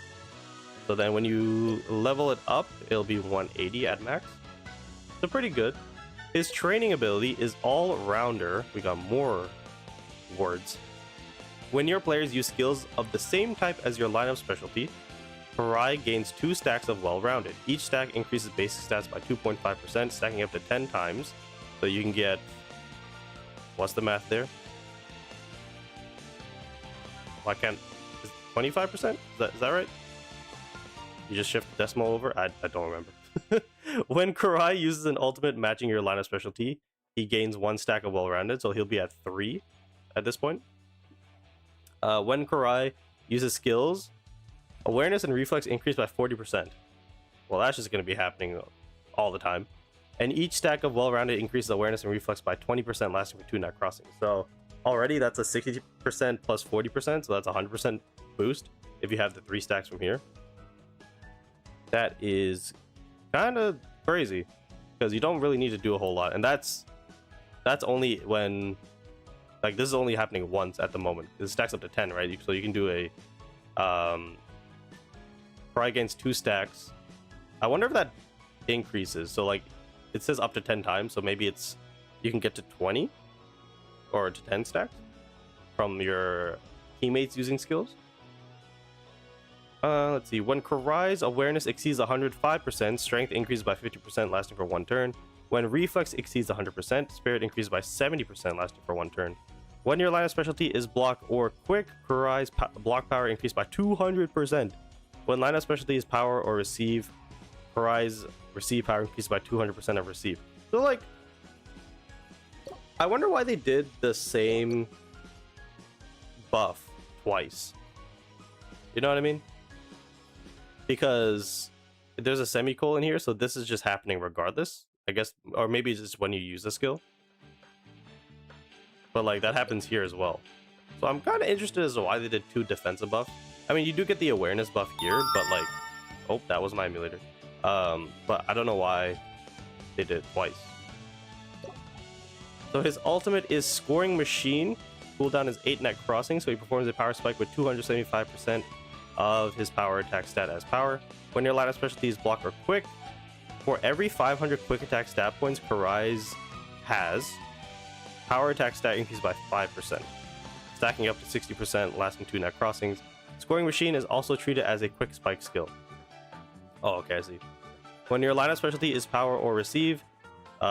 So then when you level it up, it'll be 180 at max. So pretty good. His training ability is All-Rounder. We got more words. When your players use skills of the same type as your lineup specialty, Korai gains 2 stacks of Well-Rounded. Each stack increases basic stats by 2.5%, stacking up to 10 times. So you can get... What's the math there? Why can't... 25%? Is that right? You just shift the decimal over? I don't remember. When Korai uses an ultimate matching your lineup specialty, he gains 1 stack of Well-Rounded, so he'll be at 3 at this point. When Korai uses skills, awareness and reflex increase by 40%. Well, that's just going to be happening all the time. And each stack of Well-Rounded increases awareness and reflex by 20%, lasting for 2 net crossings. So already that's a 60% plus 40%, so that's a 100% boost if you have the 3 stacks from here. That is kind of crazy, because you don't really need to do a whole lot. And that's only when, like, this is only happening once at the moment. It stacks up to 10, right? So you can do a Korai gains 2 stacks. I wonder if that increases. So like it says up to 10 times, so maybe you can get to 20 or to 10 stacks from your teammates using skills. Let's see. When Korai's awareness exceeds 105%, strength increases by 50%, lasting for 1 turn. When reflex exceeds 100%, spirit increases by 70%, lasting for 1 turn. When your line of specialty is block or quick, Korai's block power increased by 200%. When line of specialty is power or receive, Korai's receive power increased by 200% of receive. So like, I wonder why they did the same buff twice. You know what I mean? Because there's a semicolon here, so this is just happening regardless, I guess, or maybe it's just when you use the skill. But like that happens here as well. So I'm kind of interested as to why they did 2 defensive buffs. I mean, you do get the awareness buff here, but like, oh, that was my emulator. But I don't know why they did it twice. So his ultimate is Scoring Machine. Cooldown is 8 net crossing, so he performs a power spike with 275% of his power attack stat as power. When your line of specialty is block or quick, for every 500 quick attack stat points Korai's has, power attack stat increased by 5%, stacking up to 60%, lasting 2 net crossings. Scoring Machine is also treated as a quick spike skill. Oh, okay, I see. When your line of specialty is power or receive,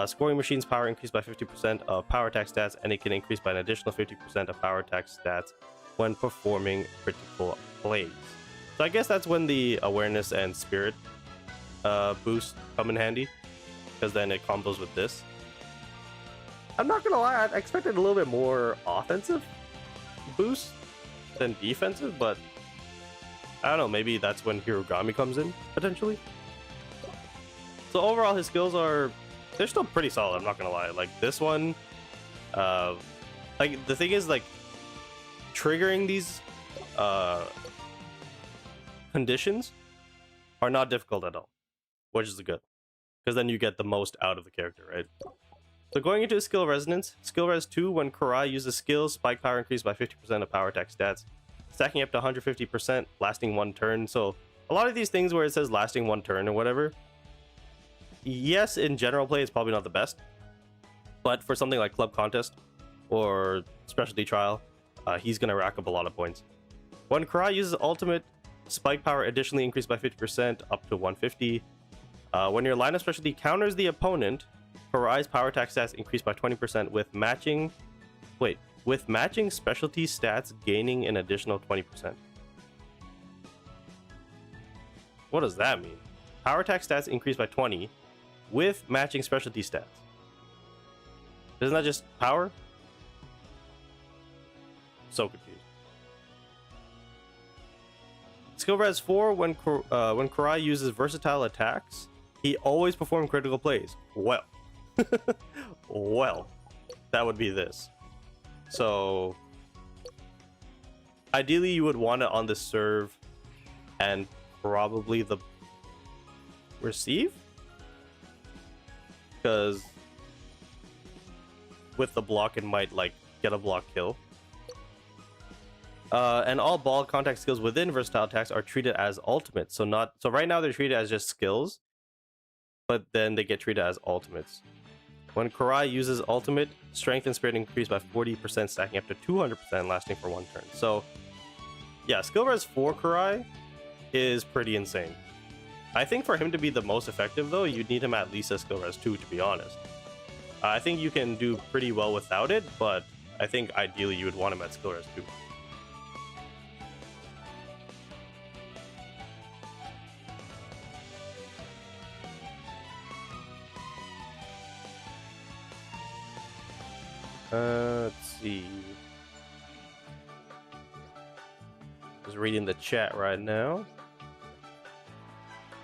Scoring Machine's power increased by 50% of power attack stats, and it can increase by an additional 50% of power attack stats when performing critical plays. So I guess that's when the awareness and spirit boost come in handy, because then it combos with this. I'm not gonna lie, I expected a little bit more offensive boost than defensive, but I don't know, maybe that's when Hirogami comes in, potentially. So overall, his skills they're still pretty solid, I'm not gonna lie. Like this one, like the thing is, like, triggering these conditions are not difficult at all, which is good, because then you get the most out of the character, right? So going into skill resonance, skill res 2, when Korai uses skills, spike power increased by 50% of power attack stats, stacking up to 150%, lasting 1 turn. So a lot of these things where it says lasting 1 turn or whatever, yes, in general play it's probably not the best, but for something like club contest or specialty trial, he's gonna rack up a lot of points. When Korai uses ultimate, spike power additionally increased by 50% up to 150. When your line of specialty counters the opponent, Korai's power attack stats increased by 20% with matching specialty stats gaining an additional 20%. What does that mean? Power attack stats increased by 20 with matching specialty stats. Isn't that just power? So confused. Skill res 4, when Korai uses versatile attacks, he always performs critical plays. Well, well, that would be this. So ideally you would want it on the serve and probably the receive, because with the block it might like get a block kill. And all ball contact skills within versatile attacks are treated as ultimates. So right now they're treated as just skills, but then they get treated as ultimates. When Korai uses ultimate, strength and spirit increase by 40%, stacking up to 200%, lasting for 1 turn. So yeah, skill res 4 Korai is pretty insane. I think for him to be the most effective though, you'd need him at least at skill res 2, to be honest. I think you can do pretty well without it, but I think ideally you would want him at skill res 2. Let's see. Just reading the chat right now.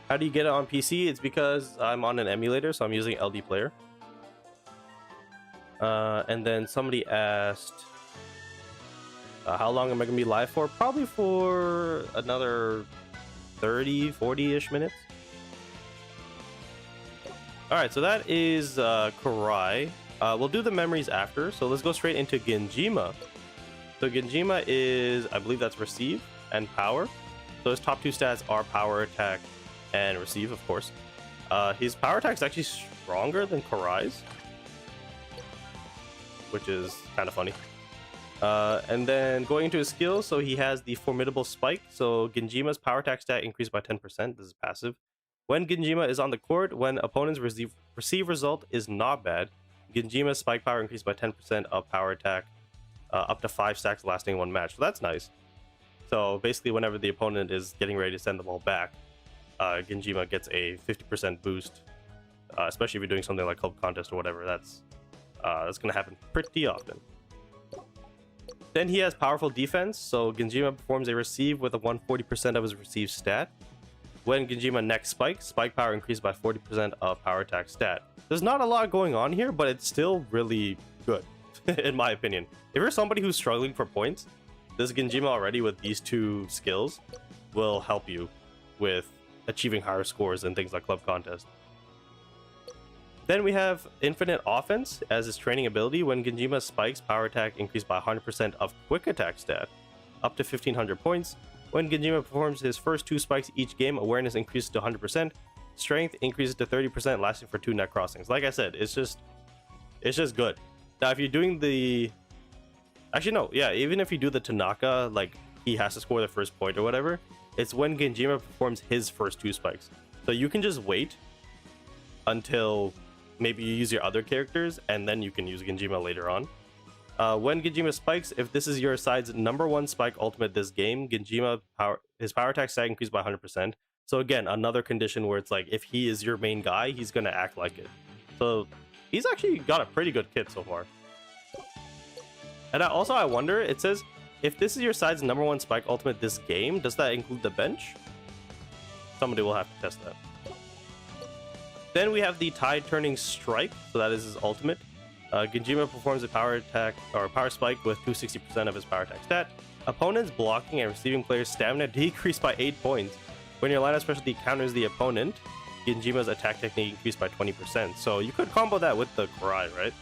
How do you get it on PC? It's because I'm on an emulator, so I'm using LD Player. And then somebody asked, how long am I going to be live for? Probably for another 30, 40-ish minutes. Alright, so that is Korai. We'll do the memories after, so let's go straight into Genjima. So Genjima is, I believe that's receive and power. So his top 2 stats are power attack and receive, of course. His power attack is actually stronger than Korai's, which is kind of funny. And then going into his skills, so he has the formidable spike. So Genjima's power attack stat increased by 10%. This is passive. When Genjima is on the court, when opponents receive result is not bad. Genjima's spike power increased by 10% of power attack, up to 5 stacks lasting 1 match. So that's nice. So basically, whenever the opponent is getting ready to send the ball back, Genjima gets a 50% boost, especially if you're doing something like club contest or whatever. That's going to happen pretty often. Then he has powerful defense, so Genjima performs a receive with a 140% of his receive stat. When Genjima next spikes, spike power increased by 40% of power attack stat. There's not a lot going on here, but it's still really good, in my opinion. If you're somebody who's struggling for points, this Genjima already with these 2 skills will help you with achieving higher scores in things like club contest. Then we have infinite offense as his training ability. When Genjima spikes, power attack increased by 100% of quick attack stat, up to 1500 points. When Genjima performs his first 2 spikes each game, awareness increases to 100%, strength increases to 30%, lasting for 2 net crossings. Like I said, it's just good. Now, if you're doing the... Actually, no, yeah, even if you do the Tanaka, like, he has to score the first point or whatever, it's when Genjima performs his first 2 spikes. So you can just wait until maybe you use your other characters, and then you can use Genjima later on. When Genjima spikes, if this is your side's #1 spike ultimate this game, Genjima his power attack stat increased by 100%. So again, another condition where it's like, if he is your main guy, he's gonna act like it. So he's actually got a pretty good kit so far. And I wonder, it says, if this is your side's #1 spike ultimate this game, does that include the bench? Somebody will have to test that. Then we have the Tide Turning Strike, so that is his ultimate. Genjima performs a power attack or power spike with 260% of his power attack stat. Opponents blocking and receiving players' stamina decreased by 8 points. When your line of specialty counters the opponent, Genjima's attack technique increased by 20%. So you could combo that with the Korai, right?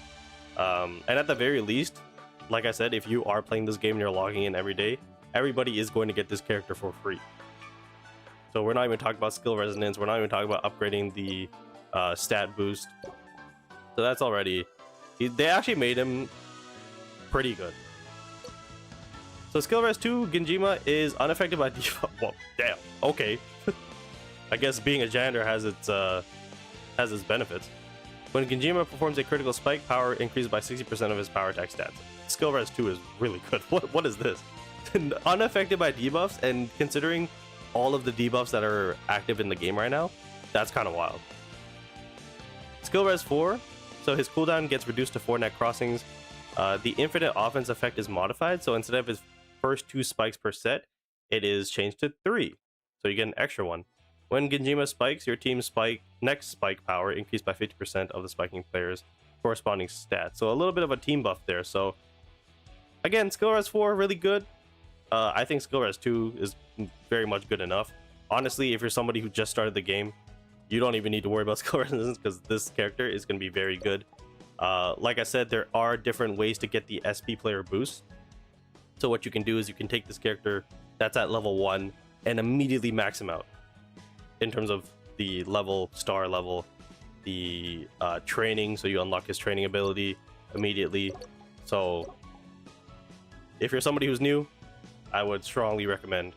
And at the very least, like I said, if you are playing this game and you're logging in every day, everybody is going to get this character for free. So we're not even talking about skill resonance. We're not even talking about upgrading the stat boost. So that's already... They actually made him pretty good. So skill res 2, Genjima is unaffected by default. Well, damn. Okay. I guess being a janitor has its benefits. When Genjima performs a critical spike, power increases by 60% of his power attack stats. Skill res 2 is really good. What is this? Unaffected by debuffs, and considering all of the debuffs that are active in the game right now, that's kind of wild. Skill res 4, so his cooldown gets reduced to 4 net crossings. The infinite offense effect is modified, so instead of his first 2 spikes per set, it is changed to 3. So you get an extra one. When Genjima spikes, your team's next spike power increased by 50% of the spiking player's corresponding stats. So a little bit of a team buff there. So again, skill res 4, really good. I think skill res 2 is very much good enough. Honestly, if you're somebody who just started the game, you don't even need to worry about skill resistance, because this character is going to be very good. Like I said, there are different ways to get the SP player boost. So what you can do is you can take this character that's at level 1 and immediately max him out in terms of the level, star level, the training, so you unlock his training ability immediately. So if you're somebody who's new, I would strongly recommend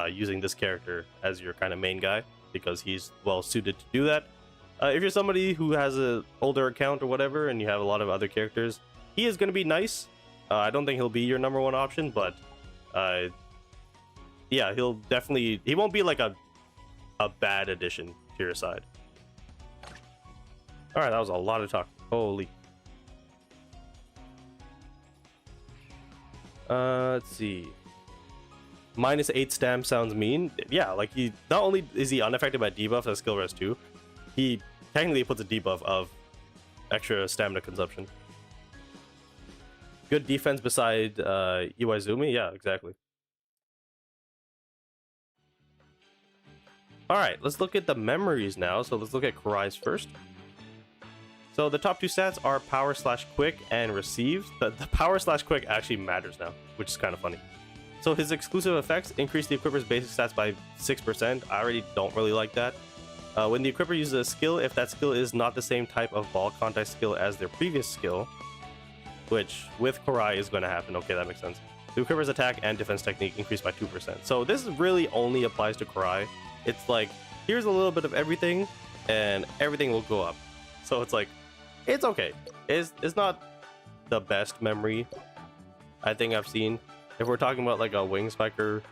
using this character as your kind of main guy, because he's well suited to do that. If you're somebody who has an older account or whatever and you have a lot of other characters, he is going to be nice. I don't think he'll be your #1 option, but yeah, he won't be like a bad addition to your side. All right, that was a lot of talk. Holy. Let's see. -8 stam sounds mean. Yeah, like he not only is he unaffected by debuffs as skill res 2, he technically puts a debuff of extra stamina consumption. Good defense beside Iwaizumi. Yeah, exactly. All right, let's look at the memories now. So let's look at Korai's first. So the top 2 stats are power/quick and receive. The power/quick actually matters now, which is kind of funny. So his exclusive effects increase the equipper's basic stats by 6%. I already don't really like that. When the equipper uses a skill, if that skill is not the same type of ball contact skill as their previous skill, which with Korai is going to happen. Okay, that makes sense. The equipper's attack and defense technique increase by 2%. So this really only applies to Korai. It's like here's a little bit of everything, and everything will go up. So it's like, it's okay. It's not the best memory I think I've seen. If we're talking about like a Wing Spiker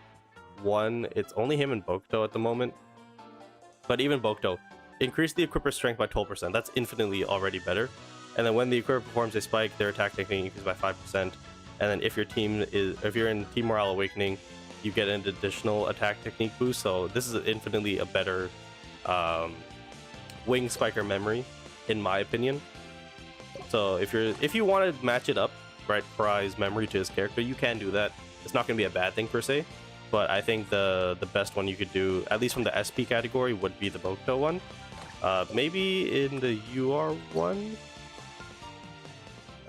1, it's only him and Bokuto at the moment. But even Bokuto, increase the equipper's strength by 12%. That's infinitely already better. And then when the equipper performs a spike, their attack technique increases by 5%. And then if you're in Team Morale Awakening, you get an additional attack technique boost. So this is infinitely a better Wing Spiker memory, in my opinion. So if you want to match it up, right, Korai's memory to his character, you can do that. It's not going to be a bad thing per se, but I think the best one you could do, at least from the SP category, would be the Bokuto one. Maybe in the UR one.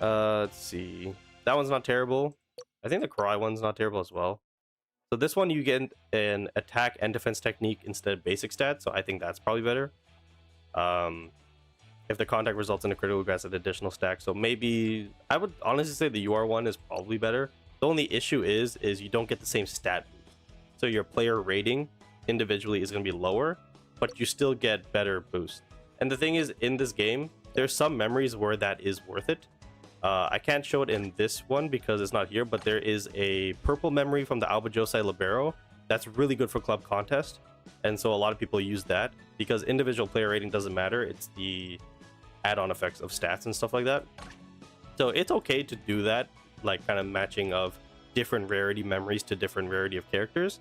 Let's see. That one's not terrible. I think the Korai one's not terrible as well. So this one you get an attack and defense technique instead of basic stats, so I think that's probably better. If the contact results in a critical, grants an additional stack. So maybe I would honestly say the UR one is probably better. The only issue is you don't get the same stat boost. So your player rating individually is going to be lower, but you still get better boost. And the thing is, in this game, there's some memories where that is worth it. I can't show it in this one because it's not here, but there is a purple memory from the Alba Josei Libero that's really good for club contest. And so a lot of people use that because individual player rating doesn't matter. It's the add-on effects of stats and stuff like that. So it's okay to do that, like kind of matching of different rarity memories to different rarity of characters.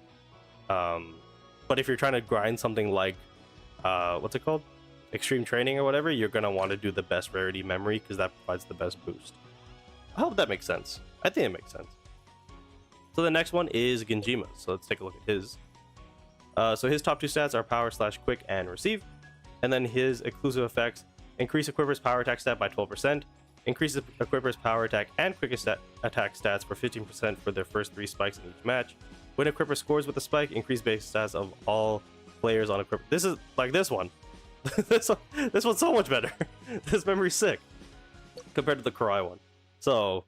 But if you're trying to grind something like what's it called, extreme training or whatever, you're gonna want to do the best rarity memory because that provides the best boost. I hope that makes sense. I think it makes sense. So the next one is Genjima. So let's take a look at his. So his top two stats are power / quick and receive, and then his exclusive effects: increase equipper's power attack stat by 12%, increase equipper's power attack and quick attack stats for 15% for their first 3 spikes in each match. When equipper scores with a spike, increase base stats of all players on equipper. This is like this one. this one's so much better. This memory's sick compared to the Korai one. So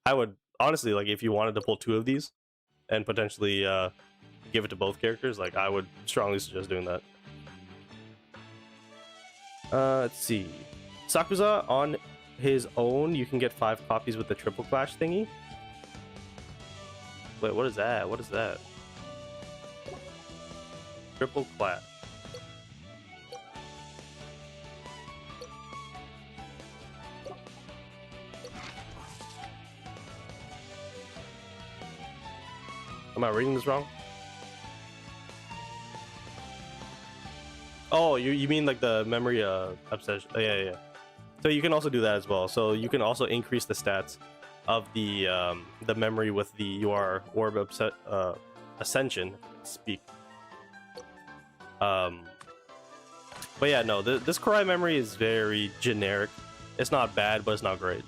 I would honestly, like, if you wanted to pull 2 of these and potentially give it to both characters, like, I would strongly suggest doing that. Let's see. Sakuza on his own, you can get 5 copies with the triple clash thingy. Wait, what is that? What is that? Triple clash. Am I reading this wrong? Oh, you mean like the memory obsession? Oh, yeah. So you can also do that as well. So you can also increase the stats of the memory with the UR Orb Ascension. Speak. But yeah, no. This Korai memory is very generic. It's not bad, but it's not great.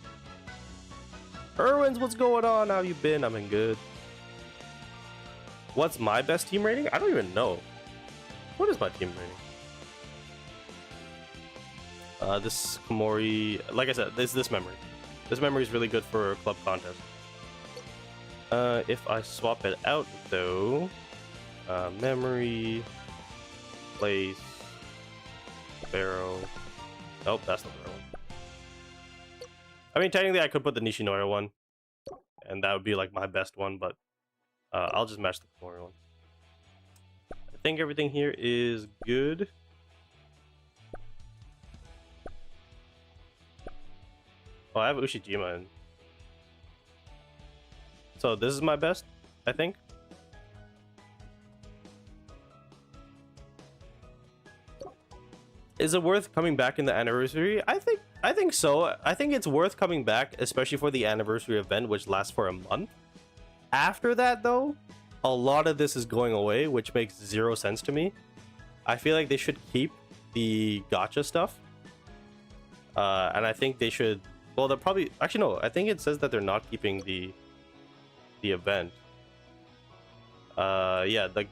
Irwins, what's going on? How you been? I've been good. What's my best team rating? I don't even know. What is my team rating? This Komori, like I said, this memory. This memory is really good for club contest. If I swap it out though, memory, place, Barrow. Nope, that's not the right one. I mean, technically I could put the Nishinoya one, and that would be like my best one, but I'll just match the Komori one. I think everything here is good. Oh, I have Ushijima in. So this is my best, I think. Is it worth coming back in the anniversary? I think so. I think it's worth coming back, especially for the anniversary event, which lasts for a month. After that, though, a lot of this is going away, which makes 0 sense to me. I feel like they should keep the gacha stuff. And I think they should... Well, they're probably... Actually, no. I think it says that they're not keeping the event. Yeah, like...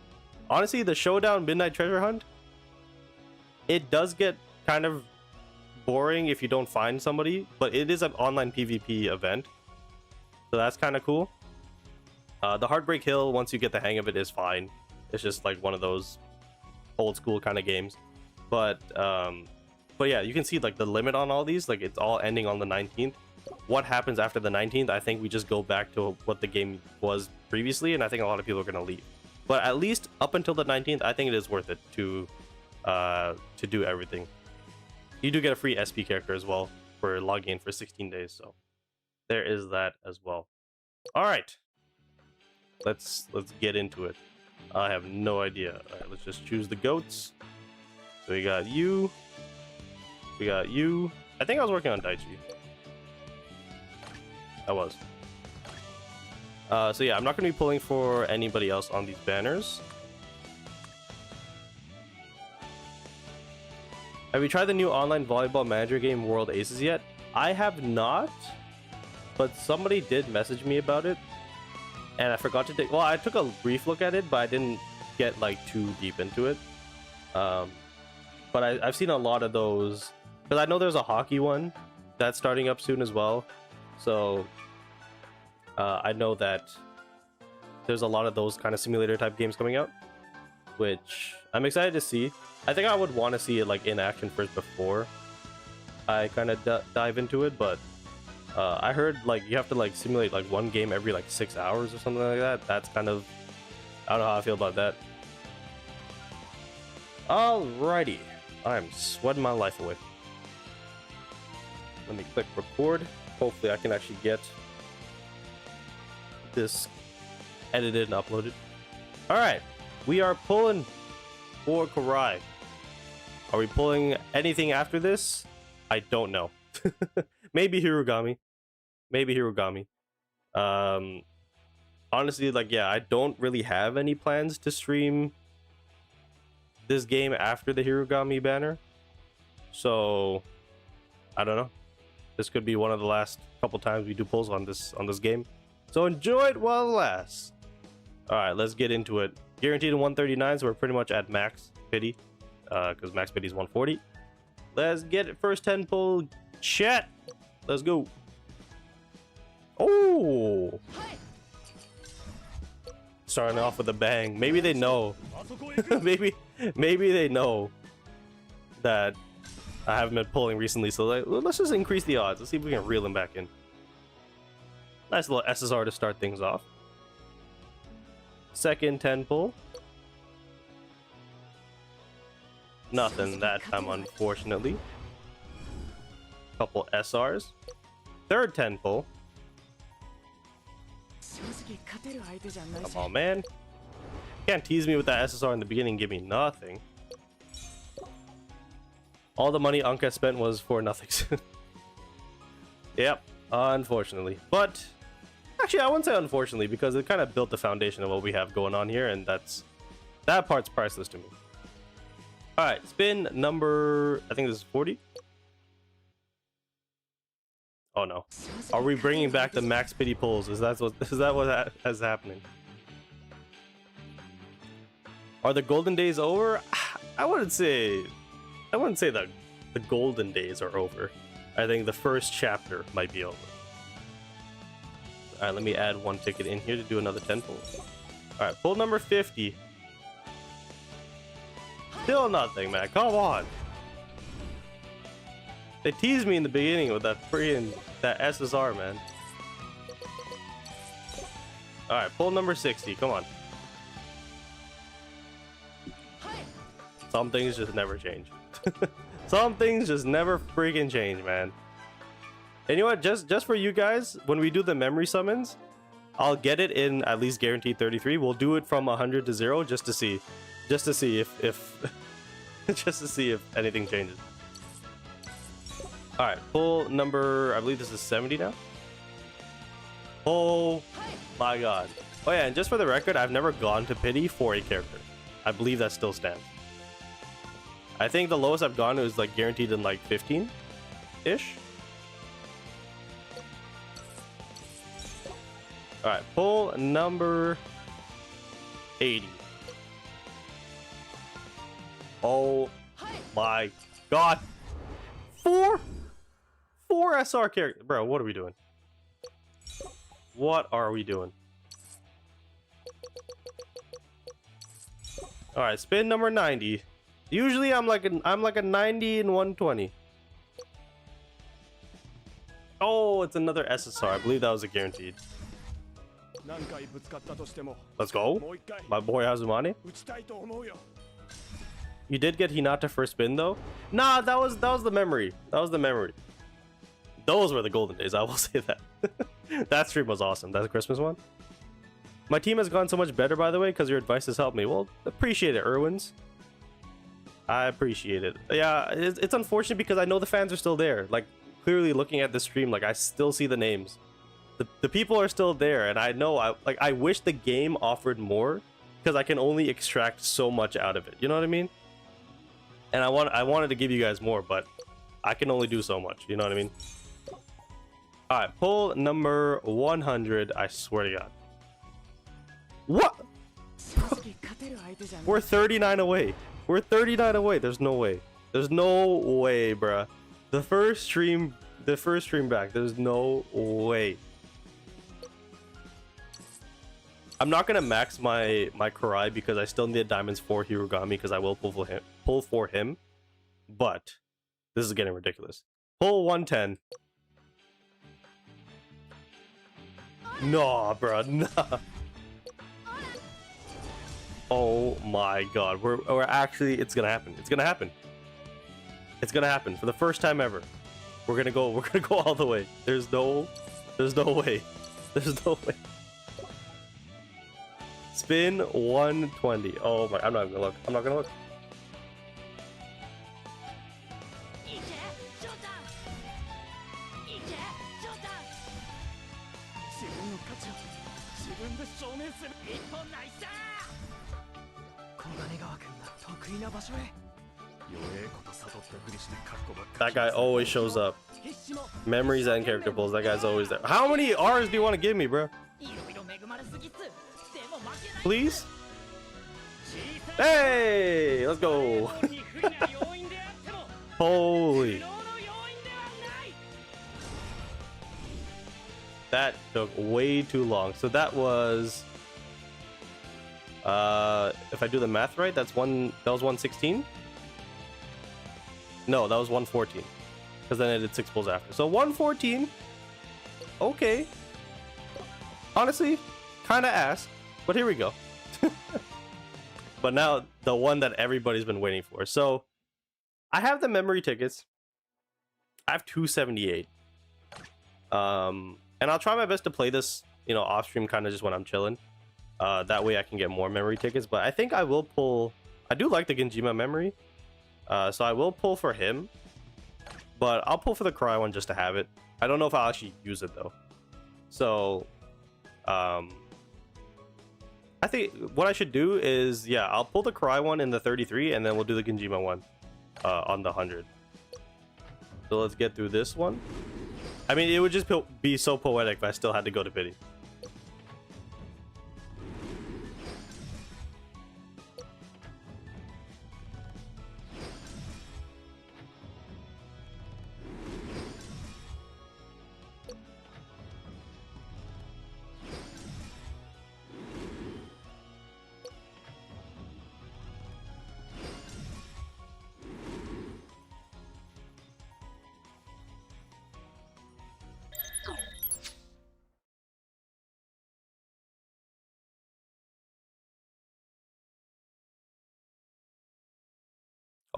Honestly, the Showdown Midnight Treasure Hunt, it does get kind of boring if you don't find somebody, but it is an online PvP event. So that's kind of cool. The Heartbreak Hill, once you get the hang of it, is fine. It's just like one of those old school kind of games. But yeah, you can see like the limit on all these, like it's all ending on the 19th. What happens after the 19th? I think we just go back to what the game was previously, and I think a lot of people are gonna leave. But at least up until the 19th, I think it is worth it to do everything. You do get a free SP character as well for logging in for 16 days, so there is that as well. All right, let's get into it. I have no idea. All right, let's just choose the goats. So we got you. We got you. I think I was working on Daichi. I was. So yeah, I'm not going to be pulling for anybody else on these banners. Have you tried the new online volleyball manager game World Aces yet? I have not, but somebody did message me about it, and I forgot to take. Well, I took a brief look at it, but I didn't get like too deep into it. But I've seen a lot of those, because I know there's a hockey one that's starting up soon as well. So I know that there's a lot of those kind of simulator type games coming out, which I'm excited to see. I think I would want to see it like in action first before I kind of dive into it, but I heard like you have to like simulate like one game every like 6 hours or something like that. That's kind of, I don't know how I feel about that. Alrighty, I'm sweating my life away. Let me click record. Hopefully I can actually get this edited and uploaded. Alright, we are pulling for Korai. Are we pulling anything after this? I don't know. Maybe Hirugami. Maybe Hirugami. Honestly, like, yeah, I don't really have any plans to stream this game after the Hirugami banner. So, I don't know. This could be one of the last couple times we do pulls on this game. So enjoy it while it lasts. Alright, let's get into it. Guaranteed in 139, so we're pretty much at max pity. Because max pity is 140. Let's get it. First 10 pull. Chat. Let's go. Oh! Starting off with a bang. Maybe they know. maybe they know that I haven't been pulling recently, so like, let's just increase the odds. Let's see if we can reel them back in. Nice little SSR to start things off. Second 10 pull. Nothing that time, unfortunately. Couple SRs. Third 10 pull. Come on, man. Can't tease me with that SSR in the beginning and give me nothing. All the money Anka spent was for nothing. Yep, unfortunately. But actually, I wouldn't say unfortunately, because it kind of built the foundation of what we have going on here, and that part's priceless to me. All right, spin number, I think this is 40. Oh no, are we bringing back the max pity pulls? Is that what is happening? Are the golden days over? I wouldn't say the golden days are over. I think the first chapter might be over. All right, let me add one ticket in here to do another 10 pulls. All right, pull number 50. Still nothing, man. Come on. They teased me in the beginning with that SSR, man. All right, pull number 60. Come on. Some things just never change. Some things just never freaking change, man. And you know what? Just for you guys, when we do the memory summons, I'll get it in at least guaranteed 33. We'll do it from 100 to 0 just to see if just to see if anything changes. All right, pull number, I believe this is 70 now. Oh my god. Oh yeah, and just for the record, I've never gone to pity for a character. I believe that still stands. I think the lowest I've gone is like guaranteed in like 15-ish. All right, pull number 80. Oh my god. Four SR characters. Bro, what are we doing? What are we doing? All right, spin number 90. Usually I'm like a 90 and 120. Oh, it's another SSR. I believe that was a guaranteed. Let's go. My boy Azumani. You did get Hinata first spin though. Nah, that was the memory. That was the memory. Those were the golden days. I will say that. That stream was awesome. That's a Christmas one. My team has gone so much better, by the way, because your advice has helped me. Well, appreciate it, Irwins. I appreciate it. Yeah, it's unfortunate because I know the fans are still there. Like, clearly looking at the stream, like, I still see the names. The people are still there, and I know, I wish the game offered more because I can only extract so much out of it. You know what I mean? And I wanted to give you guys more, but I can only do so much. You know what I mean? All right, pull number 100. I swear to God. What? We're 39 away. We're 39 away. There's no way. There's no way, bruh. The first stream back. There's no way. I'm not gonna max my Korai because I still need diamonds for Hirugami because I will pull for him. But this is getting ridiculous. Pull 110. Nah, bruh. Nah. Oh my God, we're actually, it's gonna happen. It's gonna happen. It's gonna happen for the first time ever. We're gonna go all the way. There's no way. There's no way. Spin 120. Oh my, I'm not gonna look. I'm not gonna look. That guy always shows up. Memories and character pulls. That guy's always there. How many R's do you want to give me, bro? Please? Hey, let's go. Holy. That took way too long. So that was, if I do the math right, that was 116. No, that was 114 because then I did 6 pulls after. So 114. Okay. Honestly, kind of ass, but here we go. But now the one that everybody's been waiting for. So I have the memory tickets. I have 278. And I'll try my best to play this, you know, off stream, kind of just when I'm chilling. That way I can get more memory tickets. But I think I will pull. I do like the Genjima memory. So I will pull for him, but I'll pull for the Korai one just to have it. I don't know if I'll actually use it though. So, I think what I should do is, yeah, I'll pull the Korai one in the 33, and then we'll do the Genjima one on the 100. So let's get through this one. I mean, it would just be so poetic if I still had to go to pity.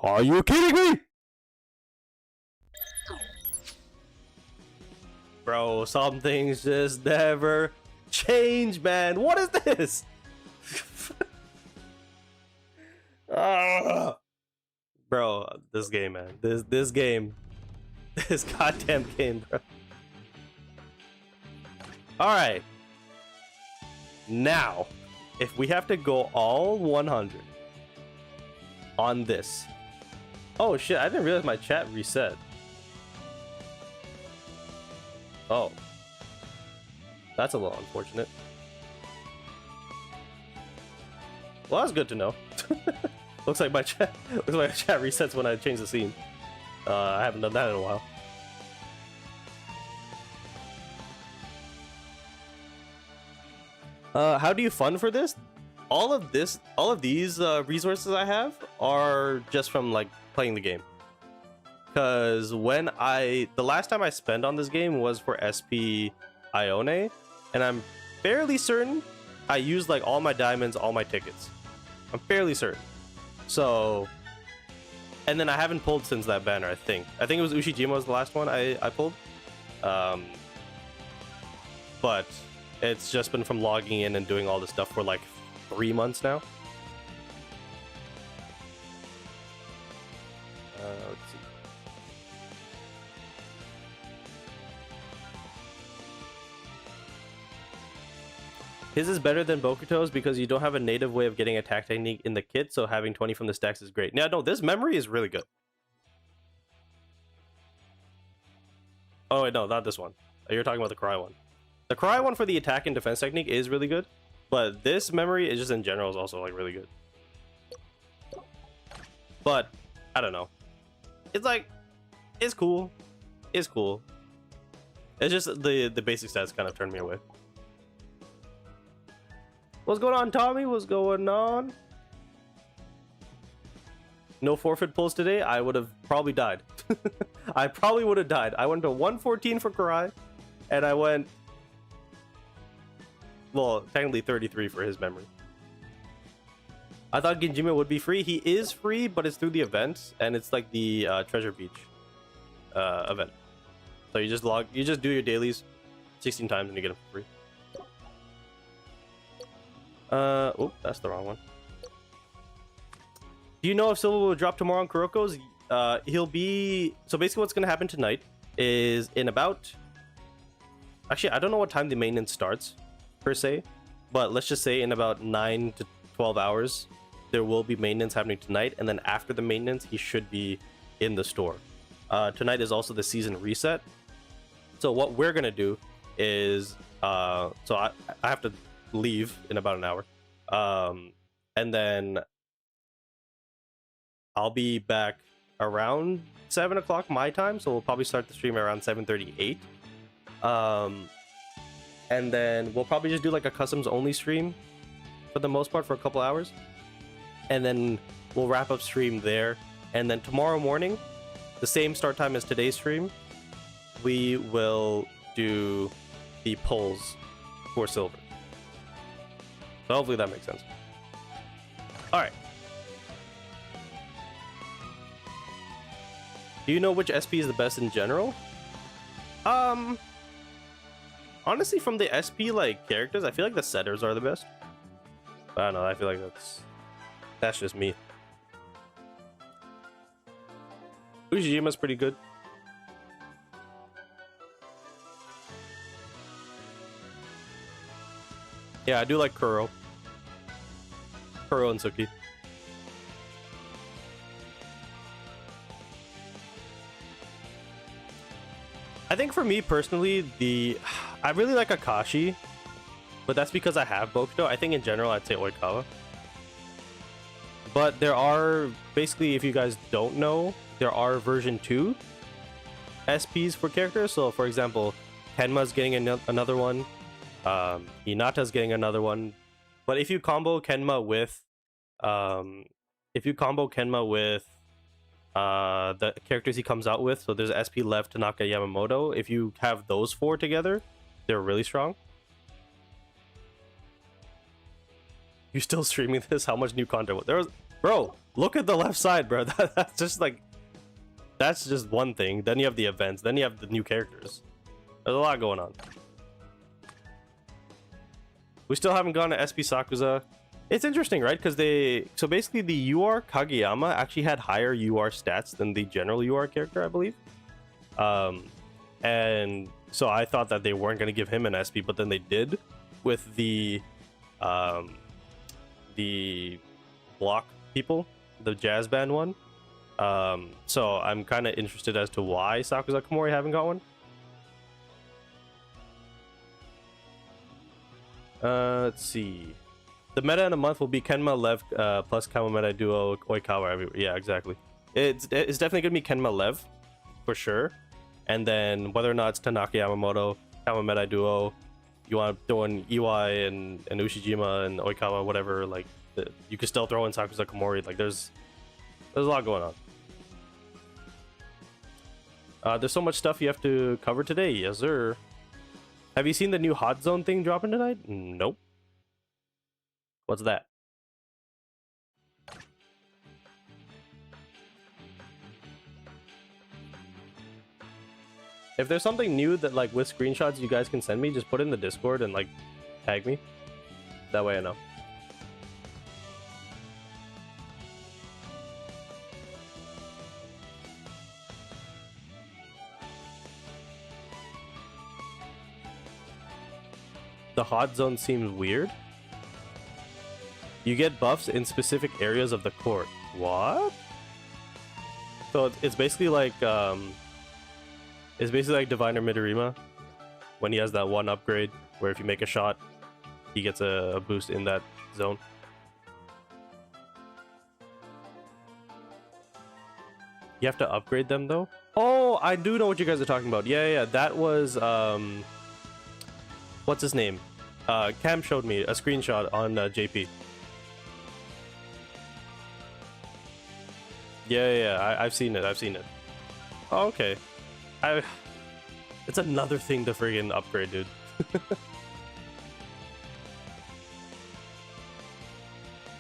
Are you kidding me? Bro, some things just never change, man. What is this? Bro, this game, man. This game. This goddamn game, bro. Alright. Now, if we have to go all 100 on this. Oh shit, I didn't realize my chat reset. Oh. That's a little unfortunate. Well, that's good to know. Looks like my chat resets when I change the scene. I haven't done that in a while. How do you fund for this? all of these resources I have are just from like playing the game. Because the last time I spent on this game was for SP Ione, and I'm fairly certain I used like all my diamonds, all my tickets. I'm fairly certain. So, and then I haven't pulled since that banner. I think it was Ushijima was the last one I pulled. But it's just been from logging in and doing all this stuff for like 3 months now. Let's see. His is better than Bokuto's because you don't have a native way of getting attack technique in the kit, so having 20 from the stacks is great. Yeah, no, this memory is really good. Oh wait, no, not this one. You're talking about the Korai one. The Korai one for the attack and defense technique is really good, but this memory is just in general is also like really good. But I don't know. It's like, it's cool. It's cool. It's just the basic stats kind of turned me away. What's going on, Tommy? What's going on? No forfeit pulls today. I would have probably died. I probably would have died. I went to 114 for Korai, and I went, well, technically 33 for his memory. I thought Genjima would be free. He is free, but it's through the event, and it's like the Treasure Beach event. So you just do your dailies 16 times and you get him for free. Oh, that's the wrong one. Do you know if Silva will drop tomorrow on Kuroko's? He'll be... So basically what's going to happen tonight is in about... Actually, I don't know what time the maintenance starts, per se. But let's just say in about 9 to 12 hours, there will be maintenance happening tonight. And then after the maintenance, he should be in the store. Tonight is also the season reset. So what we're going to do is... so I have to leave in about an hour. And then I'll be back around 7 o'clock my time, so we'll probably start the stream around 7:38. And then we'll probably just do like a customs only stream for the most part for a couple hours, and then we'll wrap up stream there. And then tomorrow morning, the same start time as today's stream, we will do the polls for silver. So hopefully that makes sense. All right. Do you know which SP is the best in general? Honestly, from the SP like characters, I feel like the setters are the best. I don't know. I feel like that's just me. Ujijima's pretty good. Yeah, I do like Kuro and Suki. I think for me personally, I really like Akashi, but that's because I have Bokuto. I think in general, I'd say Oikawa. But there are, basically, if you guys don't know, there are version 2 SPs for characters. So for example, Kenma's getting another one. Hinata's getting another one. But if you combo Kenma with the characters he comes out with, so there's SP Lev, Tanaka, Yamamoto. If you have those 4 together, they're really strong. You still streaming this? How much new content? There was, bro. Look at the left side, bro. That's just like, that's just one thing. Then you have the events. Then you have the new characters. There's a lot going on. We still haven't gone to SP Sakuza. It's interesting, right? Because so basically the UR Kageyama actually had higher UR stats than the general UR character, I believe. And so I thought that they weren't going to give him an SP, but then they did with the block people, the jazz band one. So I'm kind of interested as to why Sakuza Komori haven't got one. Let's see. The meta in a month will be Kenma, Lev, plus Kamameta Duo, Oikawa everywhere. Yeah, exactly. It's definitely going to be Kenma, Lev, for sure. And then whether or not it's Tanaka, Yamamoto, Kamameta Duo, you want to throw in Iwai and Ushijima and Oikawa, whatever, like you can still throw in Sakusa Komori. Like there's a lot going on. There's so much stuff you have to cover today. Yes, sir. Have you seen the new Hot Zone thing dropping tonight? Nope. What's that? If there's something new that like with screenshots you guys can send me, just put it in the Discord and like tag me. That way I know. The hot zone seems weird. You get buffs in specific areas of the court. What? So it's basically like Diviner Midorima when he has that one upgrade where if you make a shot, he gets a boost in that zone. You have to upgrade them though? Oh, I do know what you guys are talking about. Yeah, that was what's his name? Cam showed me a screenshot on JP. Yeah, I've seen it. Oh, okay. It's another thing to friggin' upgrade, dude.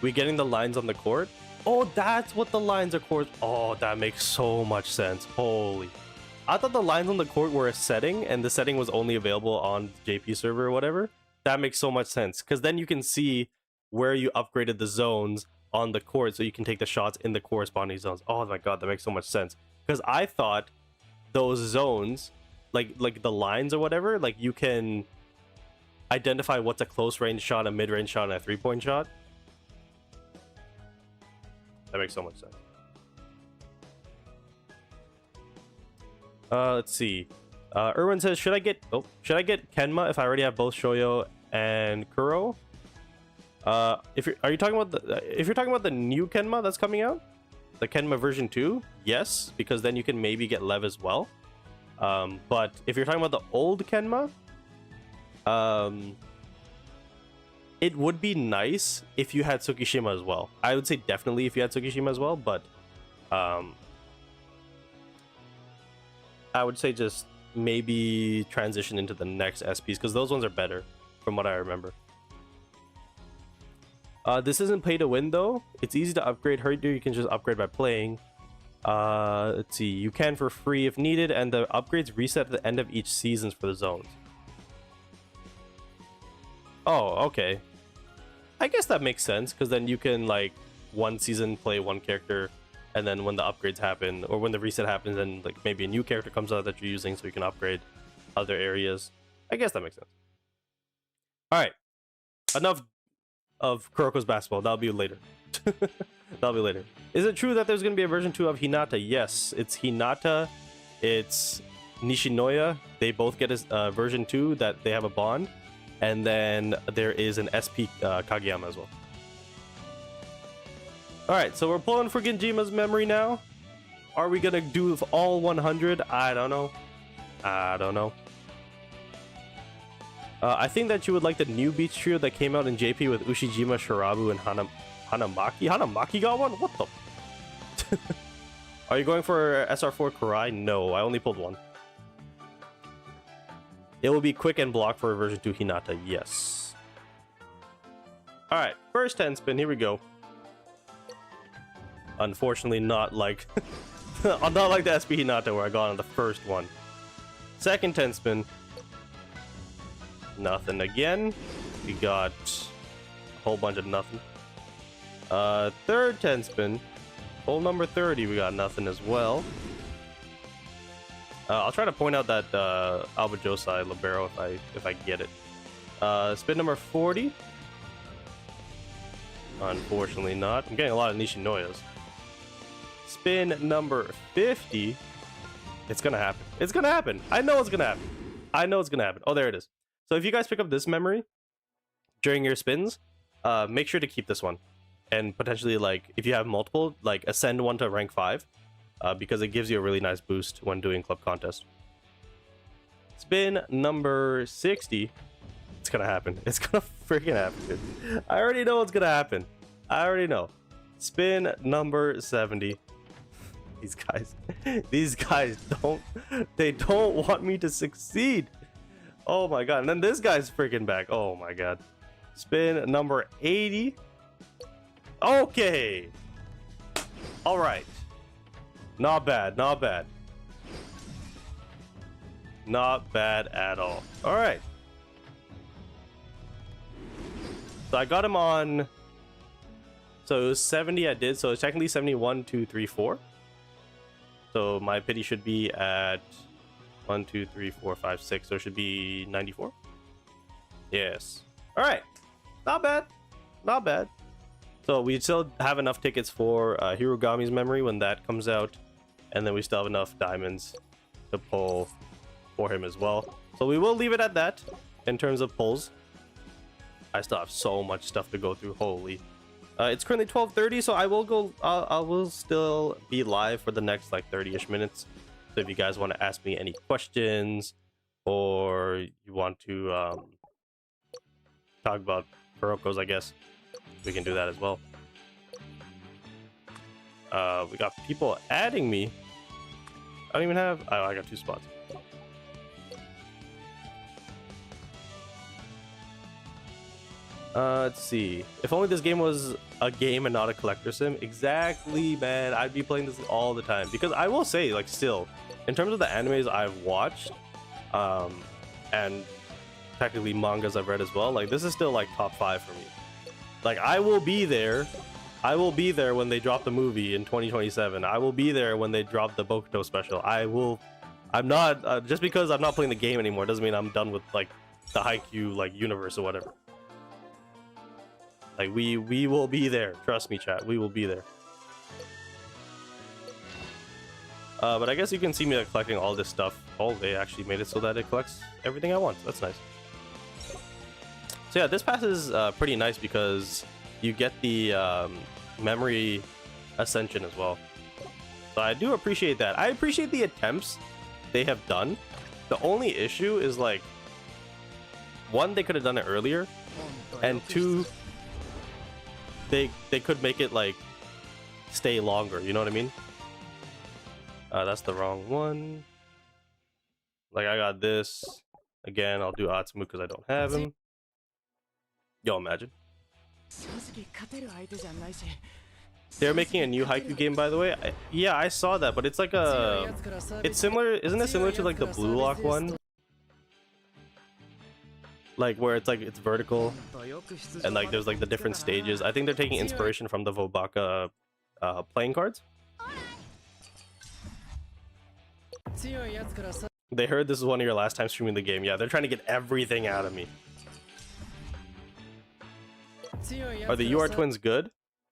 We getting the lines on the court? Oh, that's what the lines are court. Oh, that makes so much sense. Holy. I thought the lines on the court were a setting, and the setting was only available on the JP server or whatever. That makes so much sense, because then you can see where you upgraded the zones on the court, so you can take the shots in the corresponding zones. Oh my god, that makes so much sense. Because I thought those zones, like the lines or whatever, like you can identify what's a close range shot, a mid range shot, and a 3-point shot. That makes so much sense. Let's see. Erwin says, should I get Kenma if I already have both Shoyo and Kuro? If you're talking about the new Kenma that's coming out, the Kenma version 2, yes, because then you can maybe get Lev as well. But if you're talking about the old Kenma, it would be nice if you had Tsukishima as well. I would say definitely if you had Tsukishima as well, but I would say just maybe transition into the next SPs, because those ones are better from what I remember. This isn't pay to win though. It's easy to upgrade. Haikyu you can just upgrade by playing. Let's see. You can for free if needed, and the upgrades reset at the end of each seasons for the zones. Oh, okay. I guess that makes sense, because then you can like one season play one character, and then when the upgrades happen or when the reset happens, then like maybe a new character comes out that you're using, so you can upgrade other areas. I guess that makes sense. All right, enough of Kuroko's basketball. That'll be later. That'll be later. Is it true that there's going to be a version 2 of Hinata? Yes, it's Hinata. It's Nishinoya. They both get a version 2 that they have a bond. And then there is an SP Kageyama as well. Alright, so we're pulling for Genjima's memory now. Are we going to do all 100? I don't know. I think that you would like the new Beach Trio that came out in JP with Ushijima, Shirabu, and Hanamaki. Hanamaki got one? What the? Are you going for SR4 Korai? No, I only pulled one. It will be quick and block for version 2 Hinata, yes. Alright, first 10 spin, here we go. Unfortunately, not like not like the SP Hinata where I got on the first one. Second 10 spin. Nothing again. We got a whole bunch of nothing. Third 10 spin. Hole number 30, we got nothing as well. I'll try to point out that Alba Josai Libero if I get it. Spin number 40. Unfortunately not. I'm getting a lot of Nishinoyas. Spin number 50. It's gonna happen. It's gonna happen. I know it's gonna happen. I know it's gonna happen. Oh, there it is. So if you guys pick up this memory during your spins, make sure to keep this one. And potentially, like, if you have multiple, like, ascend one to rank 5. Because it gives you a really nice boost when doing club contest. Spin number 60. It's gonna happen. It's gonna freaking happen, dude. I already know what's gonna happen. I already know. Spin number 70. These guys don't want me to succeed. Oh my god. And then this guy's freaking back. Oh my god. Spin number 80. Okay. All right. Not bad. Not bad. Not bad at all. All right. So I got him on. So it was 70 I did. So it's technically 71, 2, 3, 4. So my pity should be at 1, 2, 3, 4, 5, 6. So it should be 94. Yes. All right. Not bad. Not bad. So we still have enough tickets for Hirugami's memory when that comes out. And then we still have enough diamonds to pull for him as well. So we will leave it at that in terms of pulls. I still have so much stuff to go through. Holy. It's currently 12:30, so I will still be live for the next like 30-ish minutes. So if you guys want to ask me any questions or you want to talk about Kuroko's, I guess we can do that as well. We got people adding me. I don't even have. Oh, I got 2 spots. Let's see. If only this game was a game and not a collector sim. Exactly, man. I'd be playing this all the time. Because I will say, like, still, in terms of the animes I've watched, and technically mangas I've read as well, like, this is still, like, top 5 for me. Like, I will be there. I will be there when they drop the movie in 2027. I will be there when they drop the Bokuto special. I'm not, just because I'm not playing the game anymore doesn't mean I'm done with, like, the Haikyu, like, universe or whatever. Like, we will be there. Trust me, chat. We will be there. But I guess you can see me like, collecting all this stuff. Oh, they actually made it so that it collects everything I want. That's nice. So yeah, this pass is pretty nice because you get the memory ascension as well. So I do appreciate that. I appreciate the attempts they have done. The only issue is like, 1, they could have done it earlier, and 2, they could make it like stay longer, you know what I mean? That's the wrong one. Like, I got this again. I'll do Atsumu because I don't have him. Yo, imagine. They're making a new Haikyu game, by the way. Yeah, I saw that, but it's like a, it's similar, isn't it similar to like the Blue Lock one? Like where it's like it's vertical and like there's like the different stages. I think they're taking inspiration from the Vobaka playing cards. They heard this is one of your last time streaming the game. Yeah, they're trying to get everything out of me. Are the UR twins good?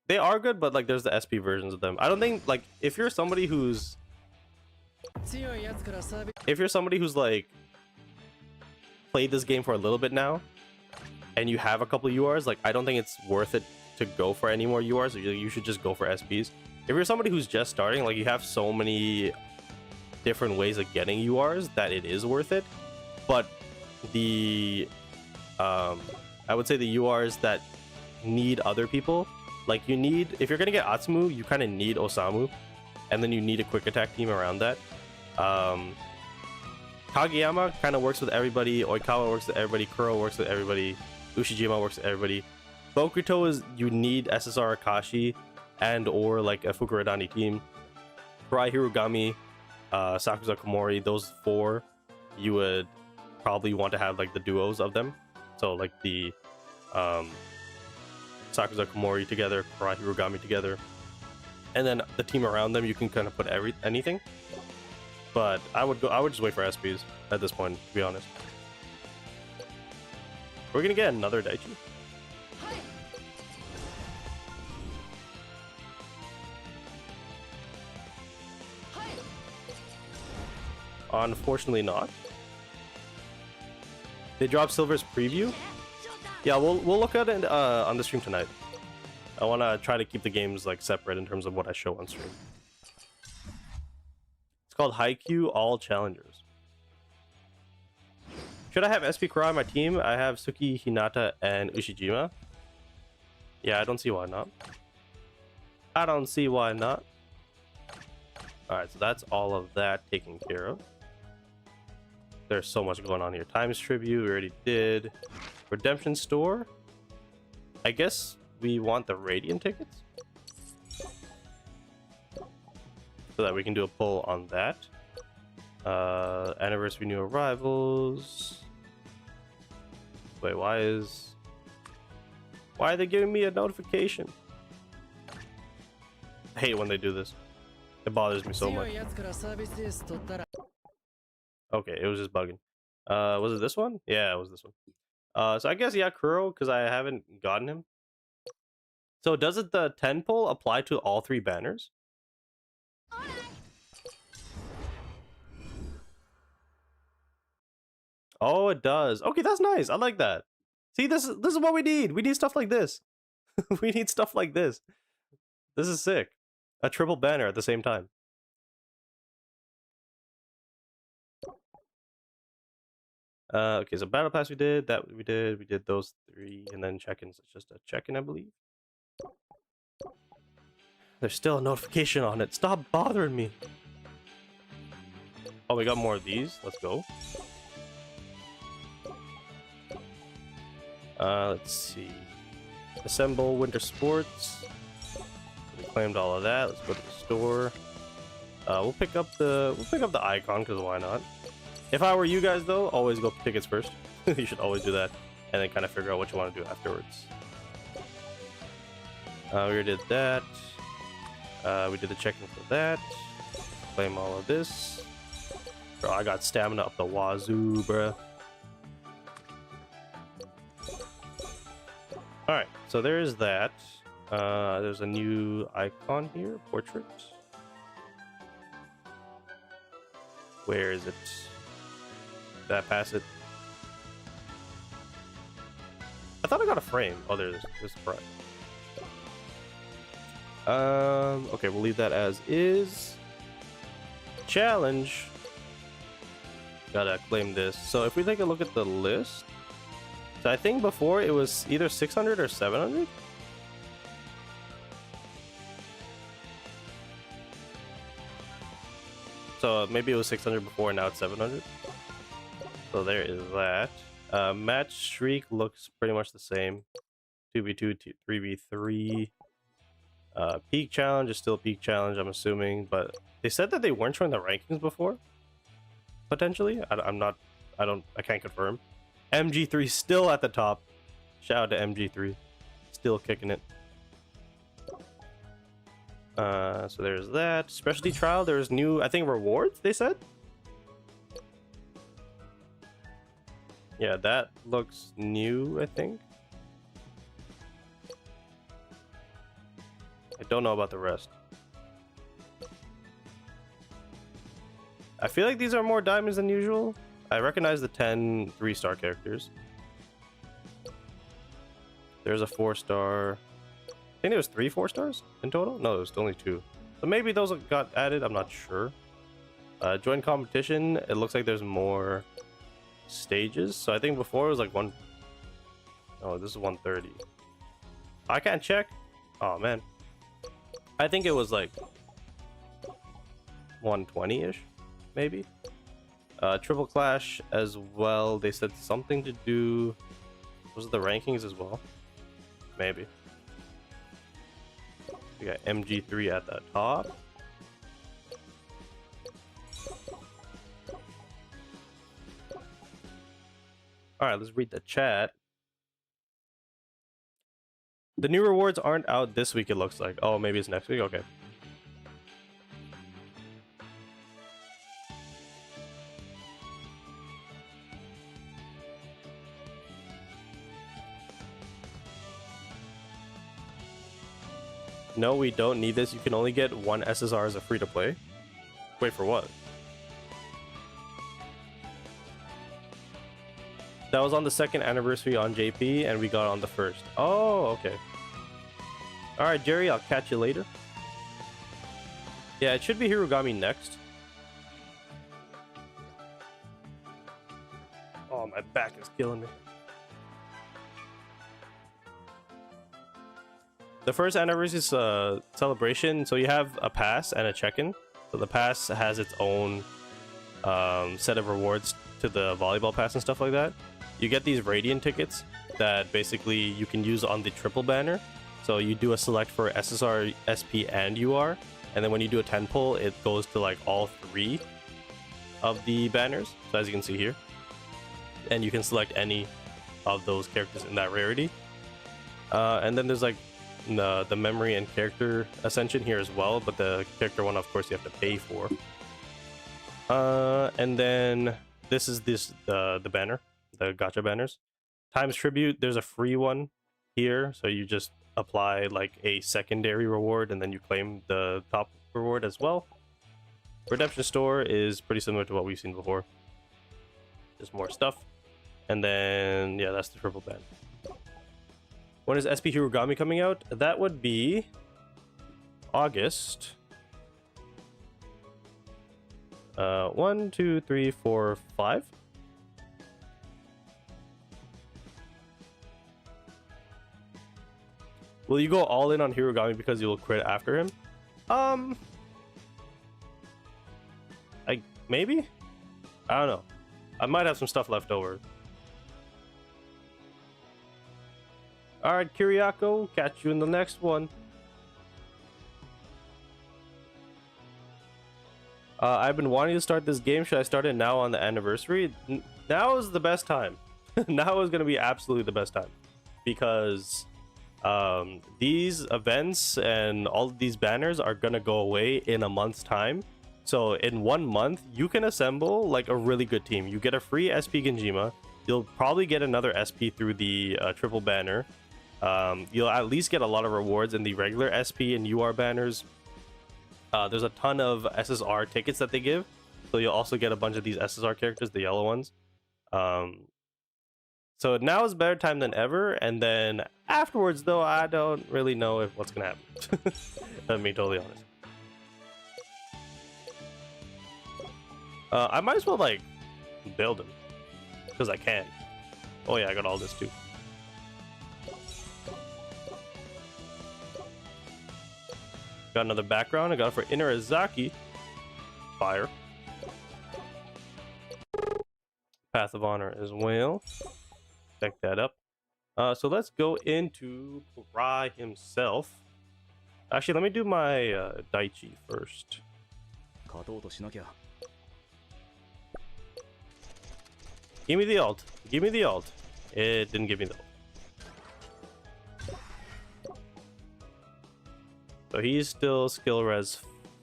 They are good, but like there's the SP versions of them. I don't think like if you're somebody who's like played this game for a little bit now and you have a couple URs, like I don't think it's worth it to go for any more URs. You should just go for SPs. If you're somebody who's just starting, like you have so many different ways of getting URs that it is worth it. But the I would say the URs that need other people, like you need, if you're gonna get Atsumu, you kind of need Osamu, and then you need a quick attack team around that. Kageyama kind of works with everybody, Oikawa works with everybody, Kuro works with everybody, Ushijima works with everybody. Bokuto is, you need SSR Akashi and or like a Fukurodani team. Korai, Hirugami, Sakuza Komori, those 4 you would probably want to have like the duos of them. So like the Sakuza Komori together, Korai, Hirugami together, and then the team around them you can kind of put anything. But I would just wait for SPs at this point, to be honest. We're gonna get another Daichi. Unfortunately not. They dropped Silver's preview. Yeah, we'll look at it on the stream tonight. I want to try to keep the games like separate in terms of what I show on stream. It's called Haikyu All Challengers. Should I have SP Korai on my team? I have Suki, Hinata, and Ushijima. Yeah, I don't see why not. I don't see why not. Alright, so that's all of that taken care of. There's so much going on here. Times Tribute, we already did. Redemption Store. I guess we want the Radiant tickets. So that we can do a pull on that. Anniversary New Arrivals. Wait, why are they giving me a notification? I hate when they do this. It bothers me so much. Okay, it was just bugging. Was it this one? Yeah, it was this one. So I guess, yeah, Kuro, because I haven't gotten him. So does it the 10 pull apply to all 3 banners? Oh, it does. Okay, that's nice. I like that. See, this is what we need. We need stuff like this. We need stuff like this. This is sick. A triple banner at the same time. Okay, so battle pass we did those 3, and then check-ins. It's just a check-in, I believe. There's still a notification on it. Stop bothering me. Oh, we got more of these. Let's go. Let's see. Assemble Winter Sports. We claimed all of that. Let's go to the store. We'll pick up the icon, because why not? If I were you guys, though, always go tickets first. You should always do that, and then kind of figure out what you want to do afterwards. We already did that. We did the check-in for that. Claim all of this. Bro, I got stamina up the wazoo, bruh. Alright, so there's that. There's a new icon here, portrait. Where is it? Did I pass it? I thought I got a frame. Oh, there it is. This is bright. Okay, we'll leave that as is. Challenge. Gotta claim this. So if we take a look at the list, so I think before it was either 600 or 700. So maybe it was 600 before, and now it's 700. So there is that. Match streak looks pretty much the same. 2v2, 3v3. Peak challenge is still peak challenge, I'm assuming, but they said that they weren't showing the rankings before. Potentially, I can't confirm. MG3 still at the top. Shout out to MG3, still kicking it. So there's that. Specialty trial, there's new, I think, rewards, they said? Yeah, that looks new, I think. I don't know about the rest. I feel like these are more diamonds than usual. I recognize the 10 3-star characters. There's a 4-star. I think there was 3 4-stars in total? No, it was only 2. So maybe those got added, I'm not sure. Join competition, it looks like there's more stages. So I think before it was like one. Oh, this is 130. I can't check. Oh man. I think it was like 120-ish, maybe. Triple Clash as well. They said something to do. Was it the rankings as well? Maybe. We got MG3 at the top. Alright, let's read the chat. The new rewards aren't out this week, it looks like. Oh, maybe it's next week? Okay. No, we don't need this. You can only get 1 SSR as a free-to-play. Wait, for what? That was on the 2nd anniversary on JP, and we got on the 1st. Oh, okay. Alright, Jerry, I'll catch you later. Yeah, it should be Hirugami next. Oh, my is killing me. The first anniversary celebration, so you have a pass and a check-in. So the pass has its own set of rewards to the volleyball pass and stuff like that. You get these radiant tickets that basically you can use on the triple banner. So you do a select for SSR, SP, and UR, and then when you do a 10 pull, it goes to like all 3 of the banners. So as you can see here, and you can select any of those characters in that rarity. And then there's like the memory and character ascension here as well, but the character one, of course, you have to pay for. And then this is the banner, the gacha banners. Times tribute, there's a free one here, so you just apply like a secondary reward and then you claim the top reward as well. Redemption store is pretty similar to what we've seen before, just more stuff. And then yeah, that's the triple ban. When is SP Hirogami coming out? That would be August 1, 2, 3, 4, 5. Will you go all in on Hirogami because you'll crit after him? Maybe? I don't know. I might have some stuff left over. Alright, Kiriako, catch you in the next one. I've been wanting to start this game. Should I start it now on the anniversary? Now is the best time. Now is going to be absolutely the best time. Because these events and all of these banners are going to go away in a month's time. So in 1 month, you can assemble like a really good team. You get a free SP Genjima. You'll probably get another SP through the triple banner. You'll at least get a lot of rewards in the regular SP and UR banners. There's a ton of SSR tickets that they give, so you'll also get a bunch of these SSR characters, the yellow ones. So now is a better time than ever, and then afterwards, though, I don't really know if what's gonna happen. Let me be totally honest. I might as well like build him because I can. Oh yeah, I got all this too. Got another background. I got it for Inarizaki. Fire. Path of Honor as well. Check that up. So let's go into Korai himself. Actually, let me do my Daichi first. Give me the ult. Give me the ult. It didn't give me the ult. So he's still skill res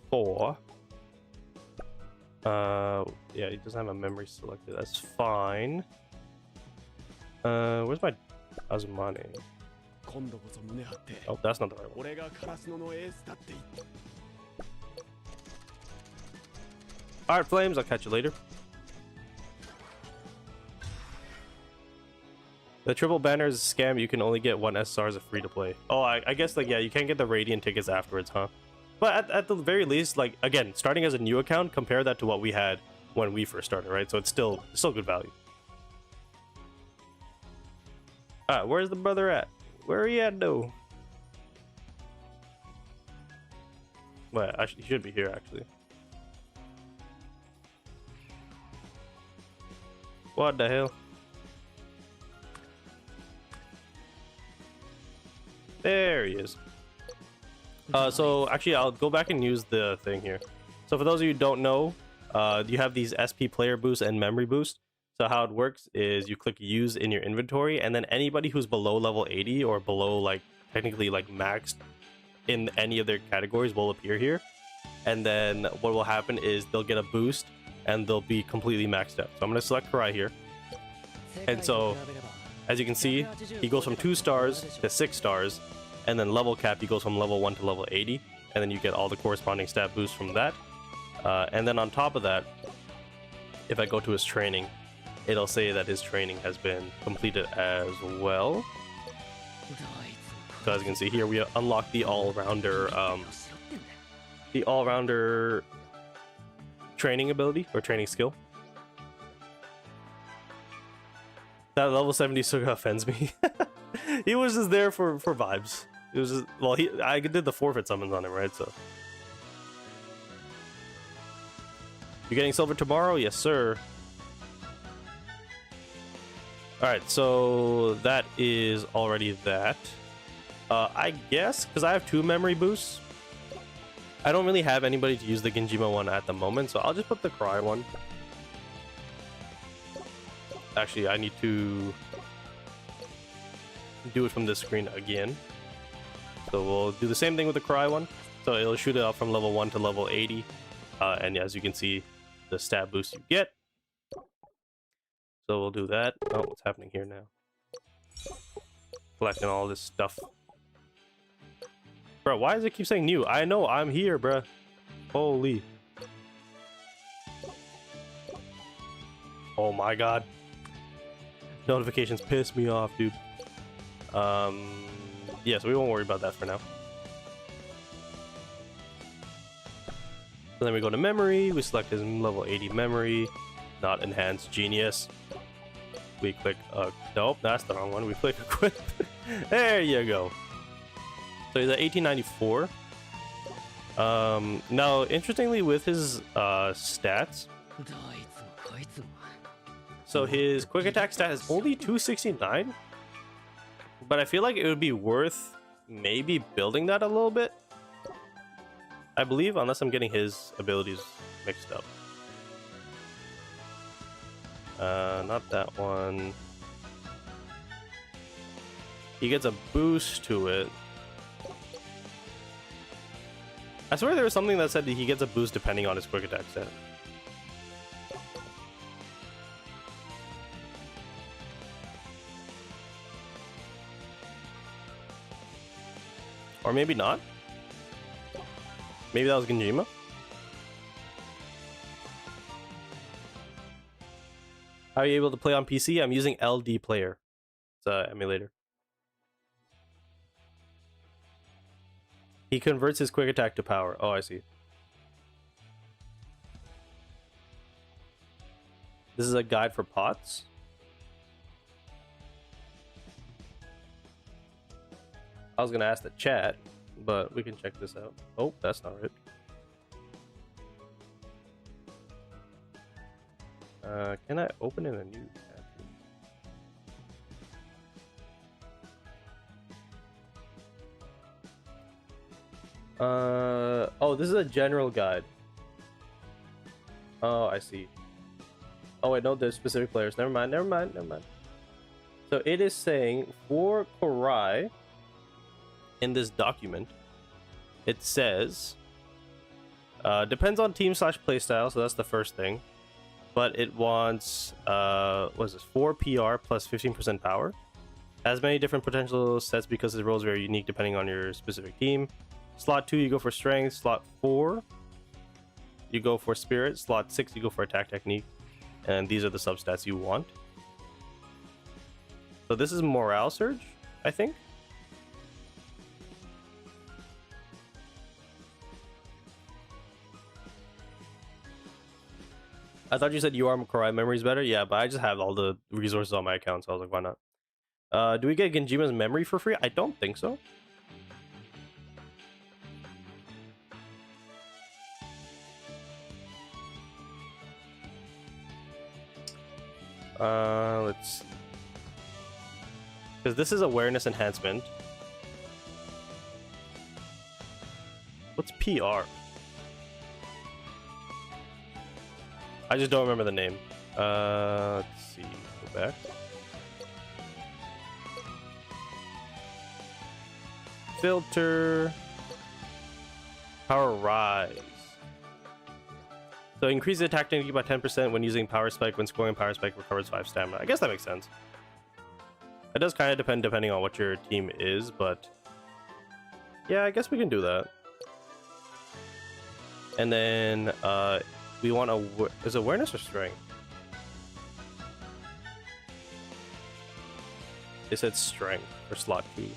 4. Yeah, he doesn't have a memory selected. That's fine. Where's my Azumane? Oh, that's not the right one. Alright, Flames, I'll catch you later. The triple banner is a scam. You can only get 1 SR as a free to play. Oh, I guess like, yeah, you can't get the Radiant tickets afterwards, huh? But at the very least, like, again, starting as a new account, compare that to what we had when we first started, right? So it's still good value. Alright, where's the brother at? Where are you at, though? Well, actually, he should be here, actually. What the hell? There he is. So actually, I'll go back and use the thing here. So for those of you who don't know, you have these SP player boost and memory boost. So how it works is you click use in your inventory, and then anybody who's below level 80 or below like technically like maxed in any of their categories will appear here. And then what will happen is they'll get a boost and they'll be completely maxed out. So I'm going to select Korai here. And so as you can see, he goes from 2 stars to 6 stars, and then level cap, he goes from level 1 to level 80, and then you get all the corresponding stat boosts from that. And then on top of that, if I go to his training, it'll say that his training has been completed as well. So as you can see here, we unlock the all-rounder training ability or training skill. That level 70 Suga offends me. He was just there for vibes. It was just, well, I did the forfeit summons on him, right? So you're getting silver tomorrow? Yes, sir. Alright, so that is already that. I guess, because I have 2 memory boosts, I don't really have anybody to use the Genjima one at the moment, so I'll just put the Korai one. Actually, I need to do it from this screen again. So we'll do the same thing with the Korai one. So it'll shoot it up from level 1 to level 80. And as you can see, the stat boost you get. So we'll do that. Oh, what's happening here now? Collecting all this stuff. Bro, why does it keep saying new? I know, I'm here, bro. Holy. Oh my god. Notifications piss me off, dude. Yeah, so we won't worry about that for now. So then we go to memory. We select his level 80 memory. Not enhanced, genius. We click, nope, that's the wrong one. We click equip. There you go. So he's at 1894. Now, interestingly, with his stats, so his quick attack stat is only 269, but I feel like it would be worth maybe building that a little bit. I believe, unless I'm getting his abilities mixed up. Not that one. He gets a boost to it. I swear there was something that said that he gets a boost depending on his quick attack stat. Or maybe not. Maybe that was Genjima. How are you able to play on PC? I'm using LD Player. It's an emulator. He converts his quick attack to power. Oh, I see. This is a guide for pots. I was gonna ask the chat, but we can check this out. Oh, that's not right. Can I open in a new tab? Oh, this is a general guide. Oh, I see. Oh wait, no, there's specific players. Never mind. So it is saying for Korai in this document, it says depends on team / playstyle, so that's the first thing. But it wants what is this, 4 PR plus 15% power. Has many different potential sets because his role is very unique depending on your specific team. Slot 2 you go for strength, slot 4 you go for spirit, slot 6 you go for attack technique, and these are the substats you want. So this is morale surge, I think. I thought you said UR Korai memory is better. Yeah, but I just have all the resources on my account, so I was like, why not? Do we get Genjima's memory for free? I don't think so. Let's see. Because this is awareness enhancement. What's PR? I just don't remember the name. Let's see. Go back. Filter. Power rise. So increase the attack technique by 10% when using power spike. When scoring power spike, recovers 5 stamina. I guess that makes sense. It does kind of depend depending on what your team is, but yeah, I guess we can do that. And then we want is awareness or strength? They said strength for slot 2.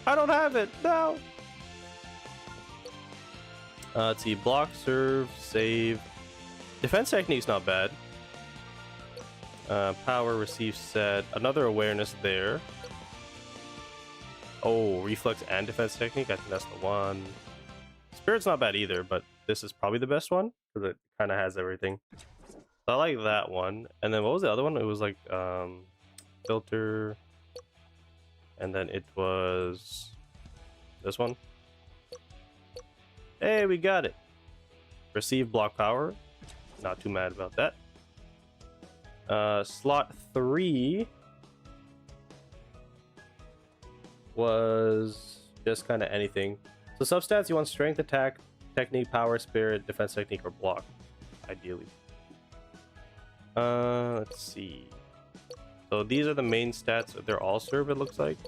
I don't have it. No. Let's see. Block, serve, save. Defense technique's not bad. Power, receive set. Another awareness there. Oh, reflex and defense technique. I think that's the one. Spirit's not bad either, but this is probably the best one because it kind of has everything. So I like that one. And then what was the other one? It was like filter, and then it was this one. Hey, we got it. Receive block power. Not too mad about that. Slot 3 was just kind of anything. So substats, you want strength, attack, technique, power, spirit, defense technique, or block, ideally. Let's see. So these are the main stats. They're all serve, it looks like.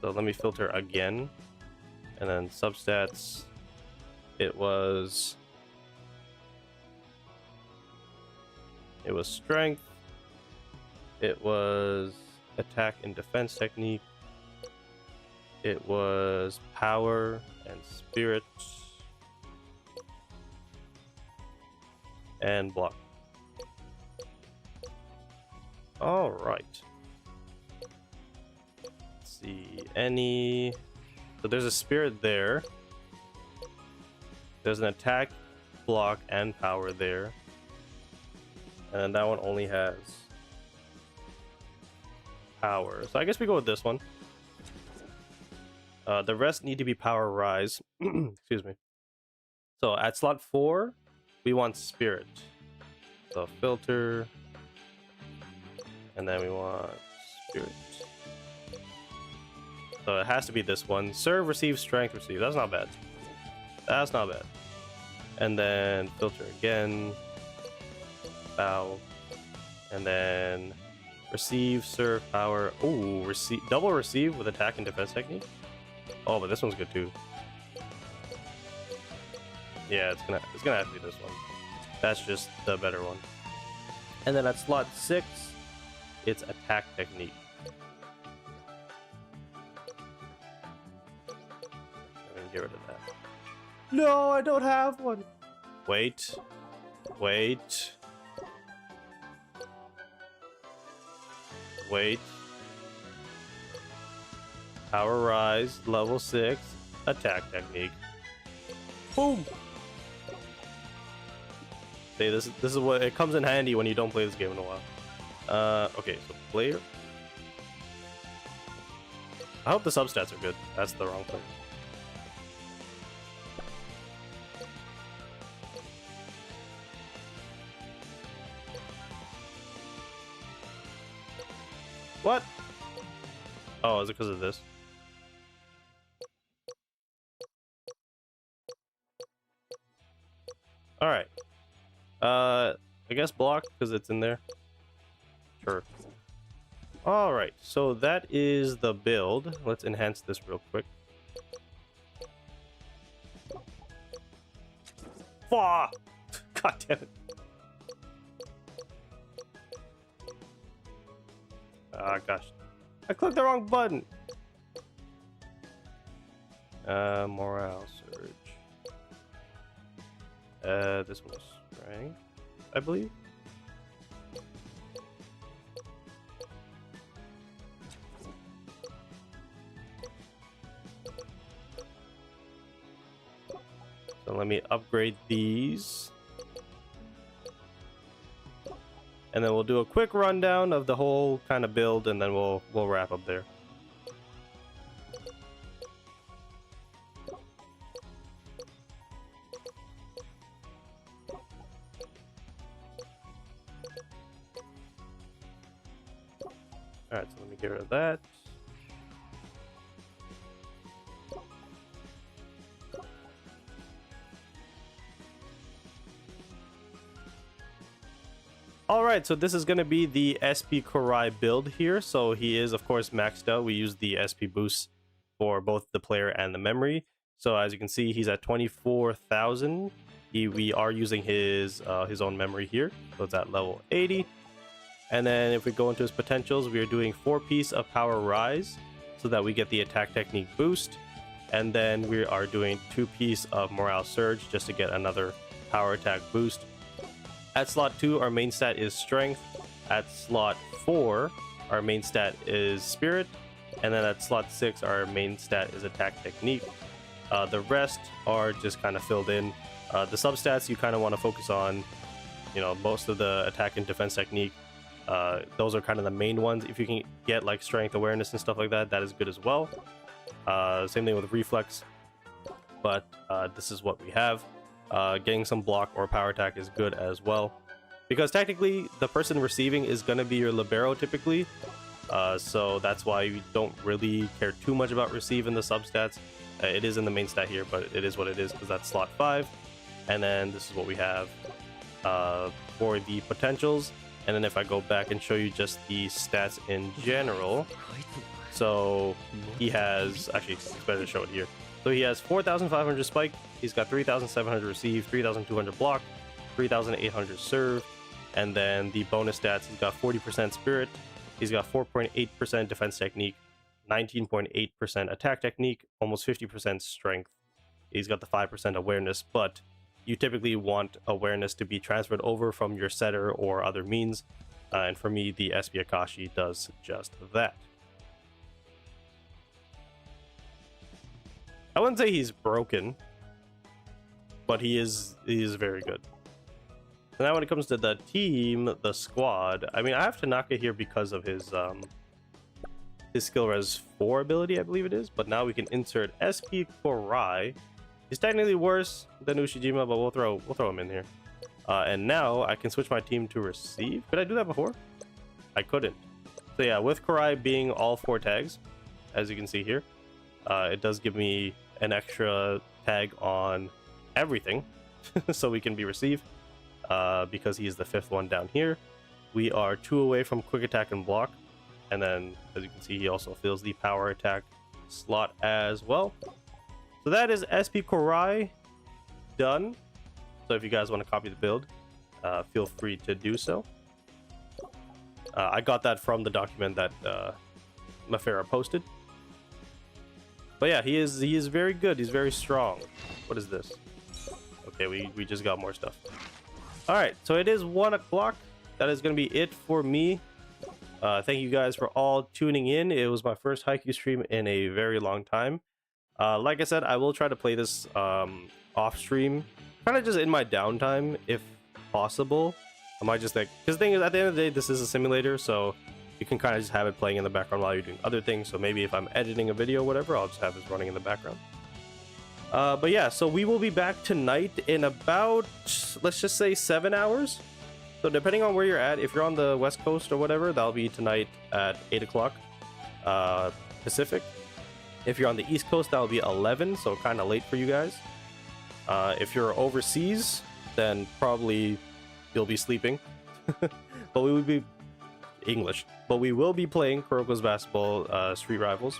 So let me filter again. And then substats, it was strength, it was attack and defense technique, it was power and spirit, and block. All right. Let's see, any... So there's a spirit there. There's an attack, block, and power there. And that one only has power. So I guess we go with this one. The rest need to be power rise. Excuse me. So at slot 4, we want spirit. So filter. And then we want spirit. So it has to be this one. Serve, receive, strength, receive. That's not bad. That's not bad. And then filter again. Bow. And then receive, serve, power. Ooh, receive, double receive with attack and defense technique. Oh, but this one's good too. Yeah, it's gonna have to be this one. That's just the better one. And then at slot 6, it's attack technique. Get rid of that. No, I don't have one. Wait. Wait. Wait. Power rise, level 6, attack technique. Boom. See, this is what it comes in handy when you don't play this game in a while. Okay, so player. I hope the substats are good. That's the wrong thing. What? Oh, is it because of this? Alright. I guess block because it's in there. Sure. Alright, so that is the build. Let's enhance this real quick. Fuck! God damn it. Ah, gosh. I clicked the wrong button. Morale surge. This one was strength, I believe. So let me upgrade these. And then we'll do a quick rundown of the whole kind of build, and then we'll wrap up there. Alright, so let me get rid of that. Alright, so this is going to be the SP Korai build here. So he is, of course, maxed out. We use the SP boost for both the player and the memory. So as you can see, he's at 24,000. We are using his own memory here. So it's at level 80. And then if we go into his potentials, we are doing 4-piece of power rise so that we get the attack technique boost. And then we are doing 2-piece of morale surge just to get another power attack boost. At slot 2, our main stat is strength. At slot 4, our main stat is spirit. And then at slot 6, our main stat is attack technique. The rest are just kind of filled in. The substats you kind of want to focus on, you know, most of the attack and defense technique. Those are kind of the main ones. If you can get like strength, awareness, and stuff like that, that is good as well. Same thing with reflex. But this is what we have. Getting some block or power attack is good as well. Because technically, the person receiving is going to be your libero typically. So that's why you don't really care too much about receive in the substats. It is in the main stat here, but it is what it is because that's slot 5. And then this is what we have for the potentials. And then if I go back and show you just the stats in general, so he has, actually it's better to show it here. So he has 4,500 spike, he's got 3,700 receive, 3,200 block, 3,800 serve, and then the bonus stats, he's got 40% spirit, he's got 4.8% defense technique, 19.8% attack technique, almost 50% strength. He's got the 5% awareness, but you typically want awareness to be transferred over from your setter or other means, and for me, the SP Akashi does just that. I wouldn't say he's broken, but he is very good. And now when it comes to the team, the squad, I mean, I have Tanaka here because of his skill res 4 ability, I believe it is, but now we can insert SP Korai. He's technically worse than Ushijima, but we'll throw him in here. And now I can switch my team to receive. Could I do that before? I couldn't. So yeah, with Korai being all 4 tags, as you can see here, it does give me an extra tag on everything, so we can be receive. Because he is the 5th one down here. We are 2 away from quick attack and block. And then, as you can see, he also fills the power attack slot as well. So that is SP Korai done. So if you guys want to copy the build, feel free to do so. I got that from the document that Mafera posted. But yeah, he is very good. He's very strong. What is this? Okay, we just got more stuff. All right, so it is 1 o'clock. That is going to be it for me. Thank you guys for all tuning in. It was my first Haikyu stream in a very long time. Like I said, I will try to play this off stream, kind of just in my downtime if possible. I might just like, because the thing is, at the end of the day, this is a simulator, so you can kind of just have it playing in the background while you're doing other things. So maybe if I'm editing a video or whatever, I'll just have this running in the background. But yeah, so we will be back tonight in about, let's just say 7 hours. So depending on where you're at, if you're on the West Coast or whatever, that'll be tonight at 8 o'clock Pacific. If you're on the East Coast, that'll be 11, so kind of late for you guys. If you're overseas, then probably you'll be sleeping. But we will be English. But we will be playing Kuroko's Basketball Street Rivals.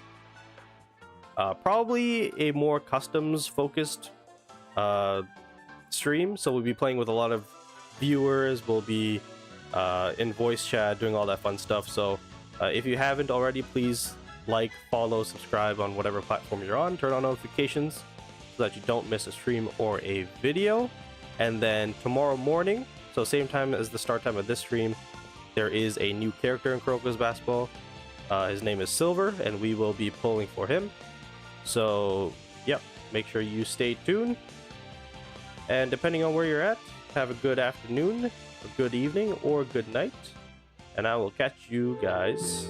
Probably a more customs focused stream, so we'll be playing with a lot of viewers. We'll be in voice chat, doing all that fun stuff. So if you haven't already, please like, follow, subscribe on whatever platform you're on, turn on notifications so that you don't miss a stream or a video. And then tomorrow morning, so same time as the start time of this stream, there is a new character in Kuroko's Basketball. His name is Silver, and we will be pulling for him. So, yep, make sure you stay tuned. And depending on where you're at, have a good afternoon, a good evening, or a good night. And I will catch you guys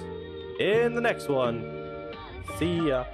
in the next one. See ya.